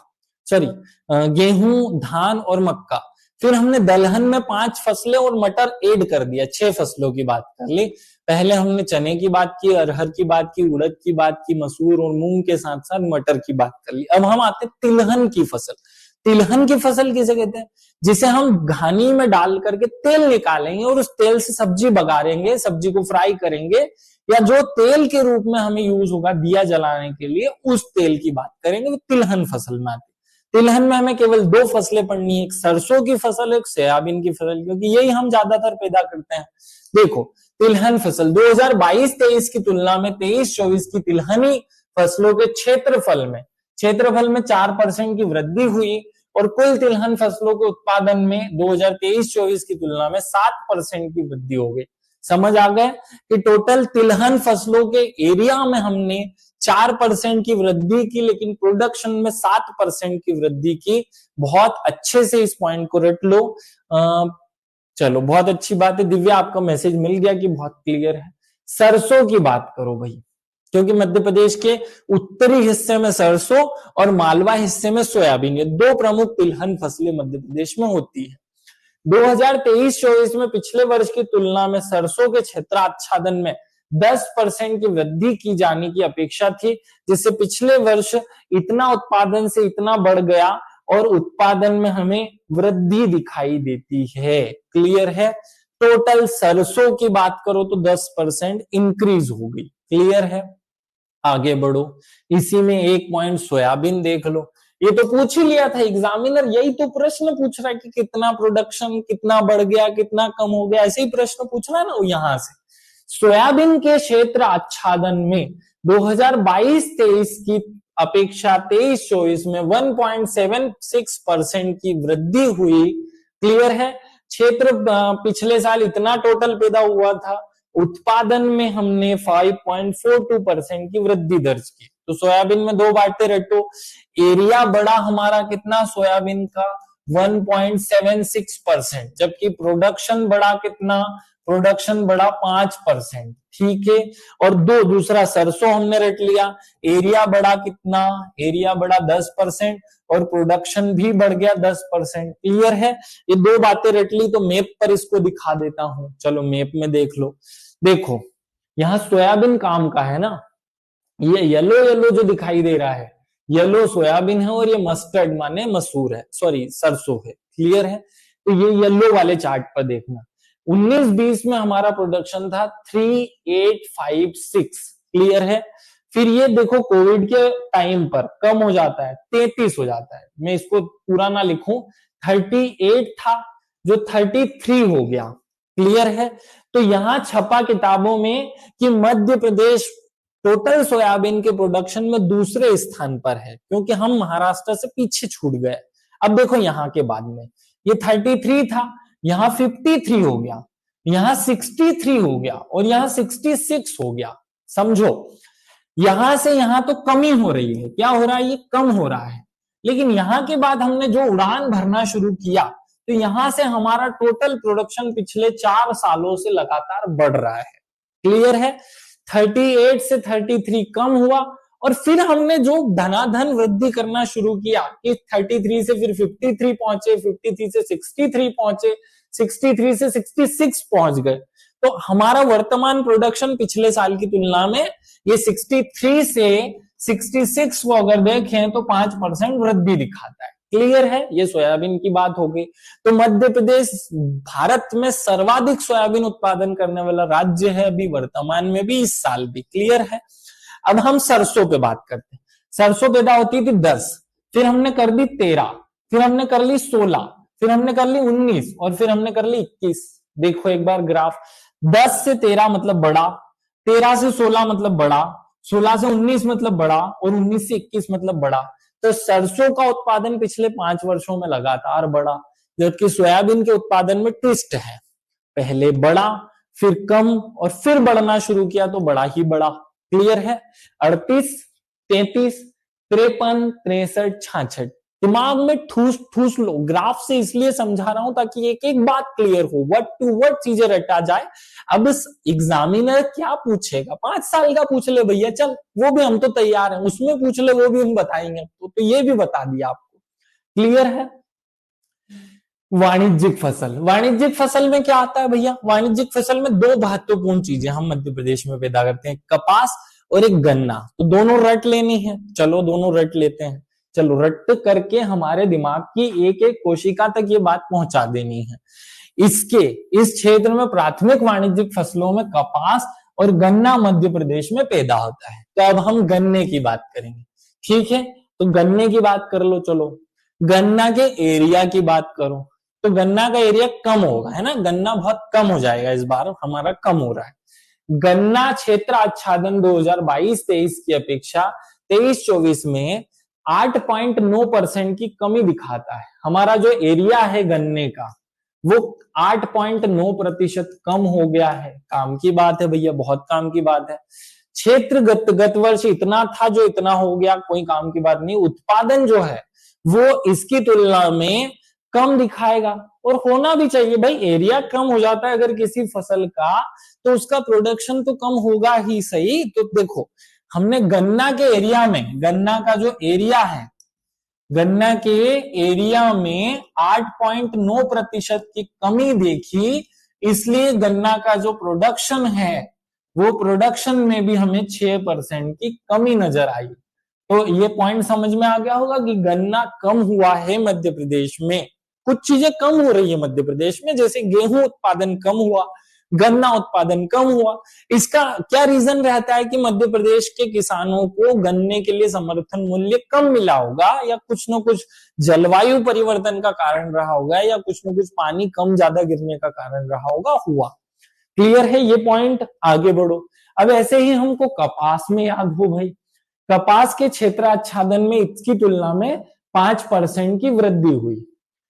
सॉरी गेहूं, धान और मक्का। फिर हमने दलहन में 5 फसलें और मटर ऐड कर दिया, 6 फसलों की बात कर ली। पहले हमने चने की बात की, अरहर की बात की, उड़द की बात की, मसूर और मूंग के साथ साथ मटर की बात कर ली। अब हम आते हैं तिलहन की फसल। तिलहन की फसल किसे कहते हैं? जिसे हम घानी में डाल करके तेल निकालेंगे और उस तेल से सब्जी बघारेंगे, सब्जी को फ्राई करेंगे, या जो तेल के रूप में हमें यूज होगा दिया जलाने के लिए, उस तेल की बात करेंगे। वो तिलहन फसल में आती है। तिलहन में हमें केवल 2 फसलें पढ़नी है, एक सरसों की फसल, एक सोयाबीन की फसल, क्योंकि यही हम ज्यादातर पैदा करते हैं। देखो तिलहन फसल 2022-23 की तुलना में 23-24 की तिलहनी फसलों के क्षेत्रफल में 4% की वृद्धि हुई, और कुल तिलहन फसलों के उत्पादन में 2023-24 की तुलना में 7% की वृद्धि हो गई। समझ आ गए कि टोटल तिलहन फसलों के एरिया में हमने 4% की वृद्धि की, लेकिन प्रोडक्शन में 7% की वृद्धि की। बहुत अच्छे से इस पॉइंट को रट लो। चलो बहुत अच्छी बात है दिव्या, आपका मैसेज मिल गया कि बहुत क्लियर है। सरसों की बात करो भाई, क्योंकि मध्य प्रदेश के उत्तरी हिस्से में सरसों और मालवा हिस्से में सोयाबीन, ये 2 प्रमुख तिलहन फसलें मध्य प्रदेश में होती है। 2023-24 में पिछले वर्ष की तुलना में सरसों के क्षेत्राच्छादन में 10% की वृद्धि की जाने की अपेक्षा थी, जिससे पिछले वर्ष इतना उत्पादन से इतना बढ़ गया और उत्पादन में हमें वृद्धि दिखाई देती है। क्लियर है? टोटल सरसों की बात करो तो 10% इंक्रीज हो गई। क्लियर है? आगे बढ़ो। इसी में एक पॉइंट सोयाबीन देख लो। ये तो पूछ ही लिया था एग्जामिनर, यही तो प्रश्न पूछ रहा है कि कितना प्रोडक्शन, कितना बढ़ गया, कितना कम हो गया, ऐसे ही प्रश्न पूछ रहा है ना वो यहां से। सोयाबीन के क्षेत्र आच्छादन में 2022-23 की अपेक्षा 23-24 में 1.76% की वृद्धि हुई। क्लियर है। क्षेत्र पिछले साल इतना टोटल पैदा हुआ था, उत्पादन में हमने 5.42% की वृद्धि दर्ज की। तो सोयाबीन में दो बातें रटो, एरिया बढ़ा हमारा कितना सोयाबीन का 1.76%, जबकि प्रोडक्शन बढ़ा कितना, प्रोडक्शन बढ़ा 5%। ठीक है। और दूसरा सरसों हमने रट लिया, एरिया बढ़ा कितना, एरिया बढ़ा 10% और प्रोडक्शन भी बढ़ गया 10%। क्लियर है। ये दो बातें रट ली, तो मैप पर इसको दिखा देता हूं। चलो मैप में देख लो। देखो यहां सोयाबीन काम का है ना, ये येलो येलो जो दिखाई दे रहा है, येलो सोयाबीन है और ये मस्टर्ड माने मसूर है, सॉरी सरसों है। क्लियर है। तो ये येलो वाले चार्ट पर देखना, 19-20 में हमारा प्रोडक्शन था 3856। क्लियर है। फिर ये देखो कोविड के टाइम पर कम हो जाता है, 33 हो जाता है। मैं इसको पूरा ना लिखूं, 38 था जो 33 हो गया। क्लियर है। तो यहां छपा किताबों में कि मध्य प्रदेश टोटल सोयाबीन के प्रोडक्शन में दूसरे स्थान पर है, क्योंकि हम महाराष्ट्र से पीछे छूट गए। अब देखो यहां के बाद में ये 33 था, यहां 53 हो गया, यहां 63 हो गया और यहां 66 हो गया। समझो, यहां से यहां तो कमी हो रही है। क्या हो रहा है, ये कम हो रहा है। लेकिन यहां के बाद हमने जो उड़ान भरना शुरू किया, तो यहां से हमारा टोटल प्रोडक्शन पिछले 4 सालों से लगातार बढ़ रहा है। क्लियर है। 38 से 33 कम हुआ और फिर हमने जो धनाधन वृद्धि करना शुरू किया कि 33 से फिर 53 पहुंचे, 53 से 63 पहुंचे, 63 से 66 पहुंच गए। तो हमारा वर्तमान प्रोडक्शन पिछले साल की तुलना में ये 63 से 66 को अगर देखें तो 5% वृद्धि दिखाता है। क्लियर है। ये सोयाबीन की बात हो गई। तो मध्य प्रदेश भारत में सर्वाधिक सोयाबीन उत्पादन करने वाला राज्य है, अभी वर्तमान में भी, इस साल भी। क्लियर है। अब हम सरसों पे बात करते हैं। सरसों पैदा होती थी 10, फिर हमने कर दी 13, फिर हमने कर ली 16, फिर हमने कर ली 19 और फिर हमने कर ली 21। देखो एक बार ग्राफ, 10 से 13 मतलब बड़ा, 13 से 16 मतलब बड़ा, 16 से 19 मतलब बड़ा और 19 से 21 मतलब बड़ा। तो सरसों का उत्पादन पिछले 5 वर्षों में लगातार बढ़ा, जबकि सोयाबीन के उत्पादन में ट्विस्ट है, पहले बढ़ा फिर कम और फिर बढ़ना शुरू किया तो बड़ा ही बड़ा। क्लियर है। 38, 33, 53, 63, 66 दिमाग में ठूस ठूस लो। ग्राफ से इसलिए समझा रहा हूं ताकि एक एक बात क्लियर हो, वर्ड टू वर्ड चीजें रटा जाए। अब इस एग्जामिनर क्या पूछेगा, 5 साल का पूछ ले भैया, चल वो भी हम तो तैयार हैं, उसमें पूछ ले वो भी हम बताएंगे। तो ये भी बता दिया आपको। क्लियर है। वाणिज्यिक फसल, वाणिज्यिक फसल में क्या आता है भैया, वाणिज्यिक फसल में दो महत्वपूर्ण चीजें हम मध्य प्रदेश में पैदा करते हैं, कपास और एक गन्ना। तो दोनों रट लेनी है। चलो दोनों रट लेते हैं। चलो रट करके हमारे दिमाग की एक एक कोशिका तक ये बात पहुंचा देनी है। इस क्षेत्र में प्राथमिक वाणिज्यिक फसलों में कपास और गन्ना मध्य प्रदेश में पैदा होता है। तो अब हम गन्ने की बात करेंगे। ठीक है। तो गन्ने की बात कर लो। चलो गन्ना के एरिया की बात करो, तो गन्ना का एरिया कम होगा, है ना, गन्ना बहुत कम हो जाएगा, इस बार हमारा कम हो रहा है। गन्ना क्षेत्र आच्छादन 2022-23 की अपेक्षा 23-24 में 8.9% की कमी दिखाता है। हमारा जो एरिया है गन्ने का वो 8.9% कम हो गया है। काम की बात है भैया, बहुत काम की बात है। क्षेत्र गत वर्ष इतना था जो इतना हो गया, कोई काम की बात नहीं। उत्पादन जो है वो इसकी तुलना में कम दिखाएगा और होना भी चाहिए भाई। एरिया कम हो जाता है अगर किसी फसल का, तो उसका प्रोडक्शन तो कम होगा ही सही। तो देखो हमने गन्ना के एरिया में, गन्ना का जो एरिया है, गन्ना के एरिया में 8.9% की कमी देखी, इसलिए गन्ना का जो प्रोडक्शन है वो प्रोडक्शन में भी हमें 6% की कमी नजर आई। तो ये पॉइंट समझ में आ गया होगा कि गन्ना कम हुआ है मध्य प्रदेश में। कुछ चीजें कम हो रही है मध्य प्रदेश में, जैसे गेहूं उत्पादन कम हुआ, गन्ना उत्पादन कम हुआ। इसका क्या रीजन रहता है कि मध्य प्रदेश के किसानों को गन्ने के लिए समर्थन मूल्य कम मिला होगा, या कुछ न कुछ जलवायु परिवर्तन का कारण रहा होगा, या कुछ न कुछ पानी कम ज्यादा गिरने का कारण रहा होगा, हुआ। क्लियर है ये पॉइंट? आगे बढ़ो। अब ऐसे ही हमको कपास में याद हो भाई, कपास के क्षेत्राच्छादन में इसकी तुलना में 5% की वृद्धि हुई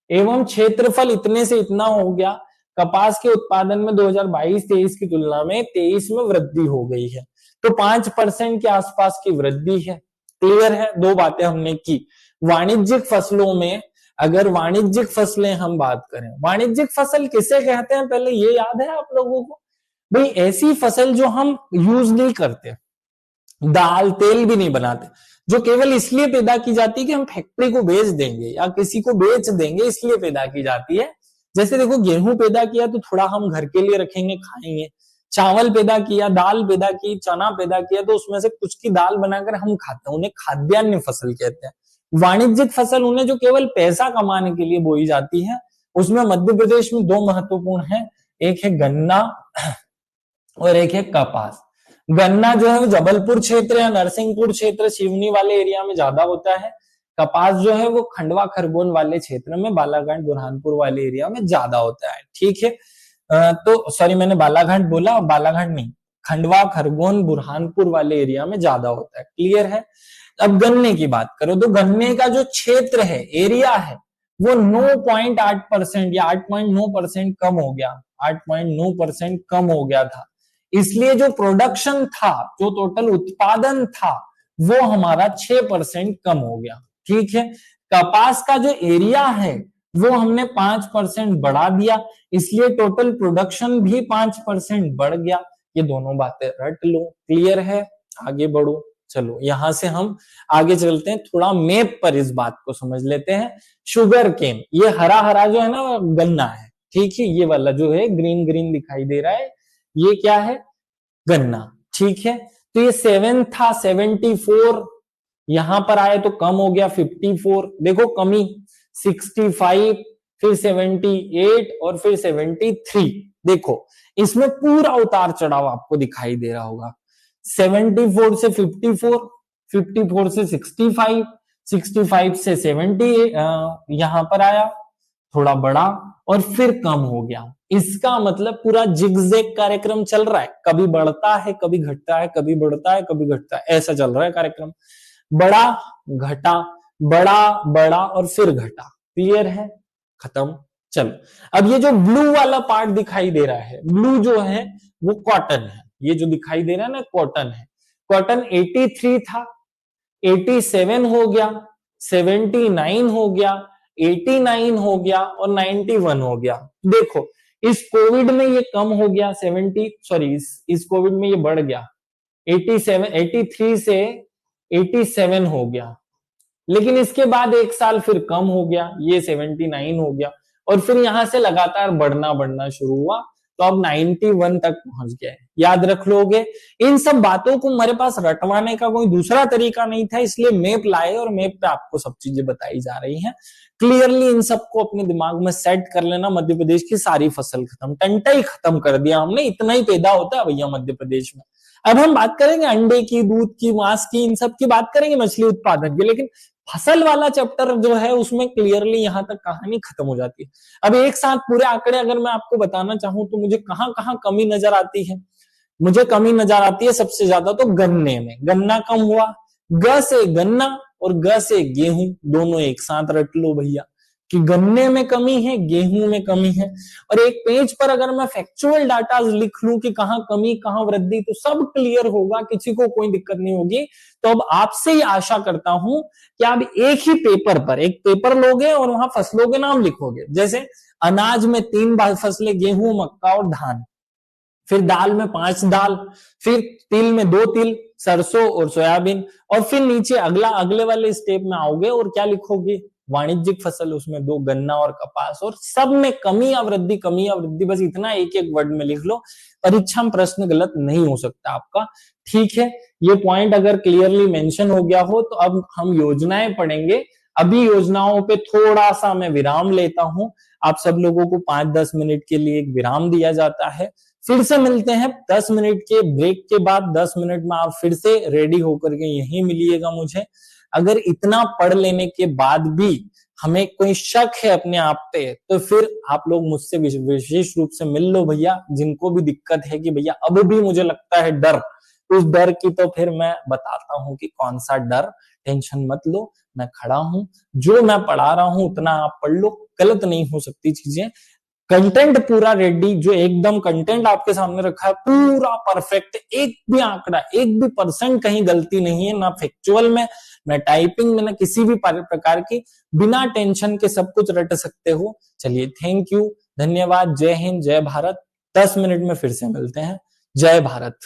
एवं क्षेत्रफल इतने से इतना हो गया। कपास के उत्पादन में 2022-23 की तुलना में 23 में वृद्धि हो गई है, तो 5% के आसपास की वृद्धि है। क्लियर है? दो बातें हमने की। वाणिज्यिक फसलों में, अगर वाणिज्यिक फसलें हम बात करें, वाणिज्यिक फसल किसे कहते हैं पहले ये याद है आप लोगों को? भाई ऐसी फसल जो हम यूज नहीं करते, दाल तेल भी नहीं बनाते, जो केवल इसलिए पैदा की जाती है कि हम फैक्ट्री को बेच देंगे या किसी को बेच देंगे, इसलिए पैदा की जाती है। जैसे देखो गेहूं पैदा किया तो थोड़ा हम घर के लिए रखेंगे, खाएंगे। चावल पैदा किया, दाल पैदा की, चना पैदा किया, तो उसमें से कुछ की दाल बनाकर हम खाते हैं, उन्हें खाद्यान्न फसल कहते हैं। वाणिज्यिक फसल उन्हें जो केवल पैसा कमाने के लिए बोई जाती है। उसमें मध्य प्रदेश में दो महत्वपूर्ण है, एक है गन्ना और एक है कपास। गन्ना जो है वो जबलपुर क्षेत्र या नरसिंहपुर क्षेत्र, सिवनी वाले एरिया में ज्यादा होता है। कपास जो है वो खंडवा खरगोन वाले क्षेत्र में, बालाघाट बुरहानपुर वाले एरिया में ज्यादा होता है। ठीक है, तो सॉरी मैंने बालाघाट बोला, बालाघाट नहीं, खंडवा खरगोन बुरहानपुर वाले एरिया में ज्यादा होता है। क्लियर है? अब गन्ने की बात करो तो गन्ने का जो क्षेत्र है, एरिया है, वो 9.8% या 8.9% कम हो गया, 8.9% कम हो गया था। इसलिए जो प्रोडक्शन था, जो टोटल उत्पादन था, वो हमारा 6% कम हो गया। ठीक है, कपास का जो एरिया है वो हमने 5% बढ़ा दिया, इसलिए टोटल प्रोडक्शन भी 5% बढ़ गया। ये दोनों बातें रट लो। क्लियर है? आगे बढ़ो। चलो यहां से हम आगे चलते हैं, थोड़ा मैप पर इस बात को समझ लेते हैं। शुगर केन, ये हरा हरा जो है ना गन्ना है। ठीक है, ये वाला जो है ग्रीन ग्रीन दिखाई दे रहा है, ये क्या है? गन्ना। ठीक है, तो ये 7 था, 74 यहां पर आए तो कम हो गया 54। देखो कमी 65, फिर 78 और फिर 73। देखो इसमें पूरा उतार चढ़ाव आपको दिखाई दे रहा होगा। 74 से 54, 54 से 65, 65 से 78 यहां पर आया, थोड़ा बढ़ा और फिर कम हो गया। इसका मतलब पूरा जिगजैग कार्यक्रम चल रहा है, कभी बढ़ता है कभी घटता है, कभी बढ़ता है कभी घटता है, ऐसा चल रहा है कार्यक्रम। बड़ा घटा, बड़ा बड़ा और फिर घटा। क्लियर है? खत्म। चलो अब ये जो ब्लू वाला पार्ट दिखाई दे रहा है, ब्लू जो है वो कॉटन है। ये जो दिखाई दे रहा है ना कॉटन है। कॉटन 83 था, 87 हो गया, 79 हो गया, 89 हो गया और 91 हो गया। देखो इस कोविड में ये कम हो गया, 70 सॉरी इस कोविड में ये बढ़ गया, 83 से 87 हो गया, लेकिन इसके बाद एक साल फिर कम हो गया, ये 79 हो गया और फिर यहां से लगातार बढ़ना बढ़ना शुरू हुआ, तो अब 91 तक पहुंच गए। याद रख लोगे? इन सब बातों को मेरे पास रटवाने का कोई दूसरा तरीका नहीं था, इसलिए मैप लाए और मैप पे आपको सब चीजें बताई जा रही हैं। क्लियरली इन सबको अपने दिमाग में सेट कर लेना। मध्य प्रदेश की सारी फसल खत्म, टंटा ही खत्म कर दिया हमने, इतना ही पैदा होता है भैया मध्य प्रदेश में। अब हम बात करेंगे अंडे की, दूध की, मांस की, इन सब की बात करेंगे, मछली उत्पादन की, लेकिन फसल वाला चैप्टर जो है उसमें क्लियरली यहां तक कहानी खत्म हो जाती है। अब एक साथ पूरे आंकड़े अगर मैं आपको बताना चाहूं तो मुझे कहां कहां कमी नजर आती है? मुझे कमी नजर आती है सबसे ज्यादा तो गन्ने में। गन्ना कम हुआ, ग से गन्ना और ग से गेहूं, दोनों एक साथ रट लो भैया कि गन्ने में कमी है, गेहूं में कमी है। और एक पेज पर अगर मैं फैक्चुअल डाटा लिख लूं कि कहां कमी कहां वृद्धि, तो सब क्लियर होगा, किसी को कोई दिक्कत नहीं होगी। तो अब आपसे ही आशा करता हूं कि आप एक ही पेपर पर, एक पेपर लोगे और वहां फसलों के नाम लिखोगे। जैसे अनाज में 3 फसलें, गेहूं, मक्का और धान, फिर दाल में 5 दाल, फिर तिल में 2 तिल, सरसों और सोयाबीन, और फिर नीचे अगले वाले स्टेप में आओगे और क्या लिखोगे? वाणिज्यिक फसल, उसमें 2 गन्ना और कपास, और सब में कमी या वृद्धि, कमी या वृद्धि, बस इतना एक एक वर्ड में लिख लो। परीक्षा में प्रश्न गलत नहीं हो सकता आपका। ठीक है, ये पॉइंट अगर क्लियरली मेंशन हो गया हो तो अब हम योजनाएं पढ़ेंगे। अभी योजनाओं पे थोड़ा सा मैं विराम लेता हूं। आप सब लोगों को 5-10 मिनट के लिए एक विराम दिया जाता है। फिर से मिलते हैं 10 मिनट के ब्रेक के बाद। 10 मिनट में आप फिर से रेडी होकर के यहीं मिलिएगा मुझे। अगर इतना पढ़ लेने के बाद भी हमें कोई शक है अपने आप पे, तो फिर आप लोग मुझसे विशेष रूप से मिल लो भैया। जिनको भी दिक्कत है कि भैया अब भी मुझे लगता है डर, उस डर की तो फिर मैं बताता हूं कि कौन सा डर। टेंशन मत लो, मैं खड़ा हूं। जो मैं पढ़ा रहा हूं उतना आप पढ़ लो, गलत नहीं हो सकती चीजें। कंटेंट पूरा रेडी, जो एकदम कंटेंट आपके सामने रखा है पूरा परफेक्ट, एक भी आंकड़ा, एक भी परसेंट कहीं गलती नहीं है, ना फैक्चुअल में, ना टाइपिंग में, ना किसी भी प्रकार की। बिना टेंशन के सब कुछ रट सकते हो। चलिए, थैंक यू, धन्यवाद, जय हिंद, जय भारत। 10 मिनट में फिर से मिलते हैं। जय भारत।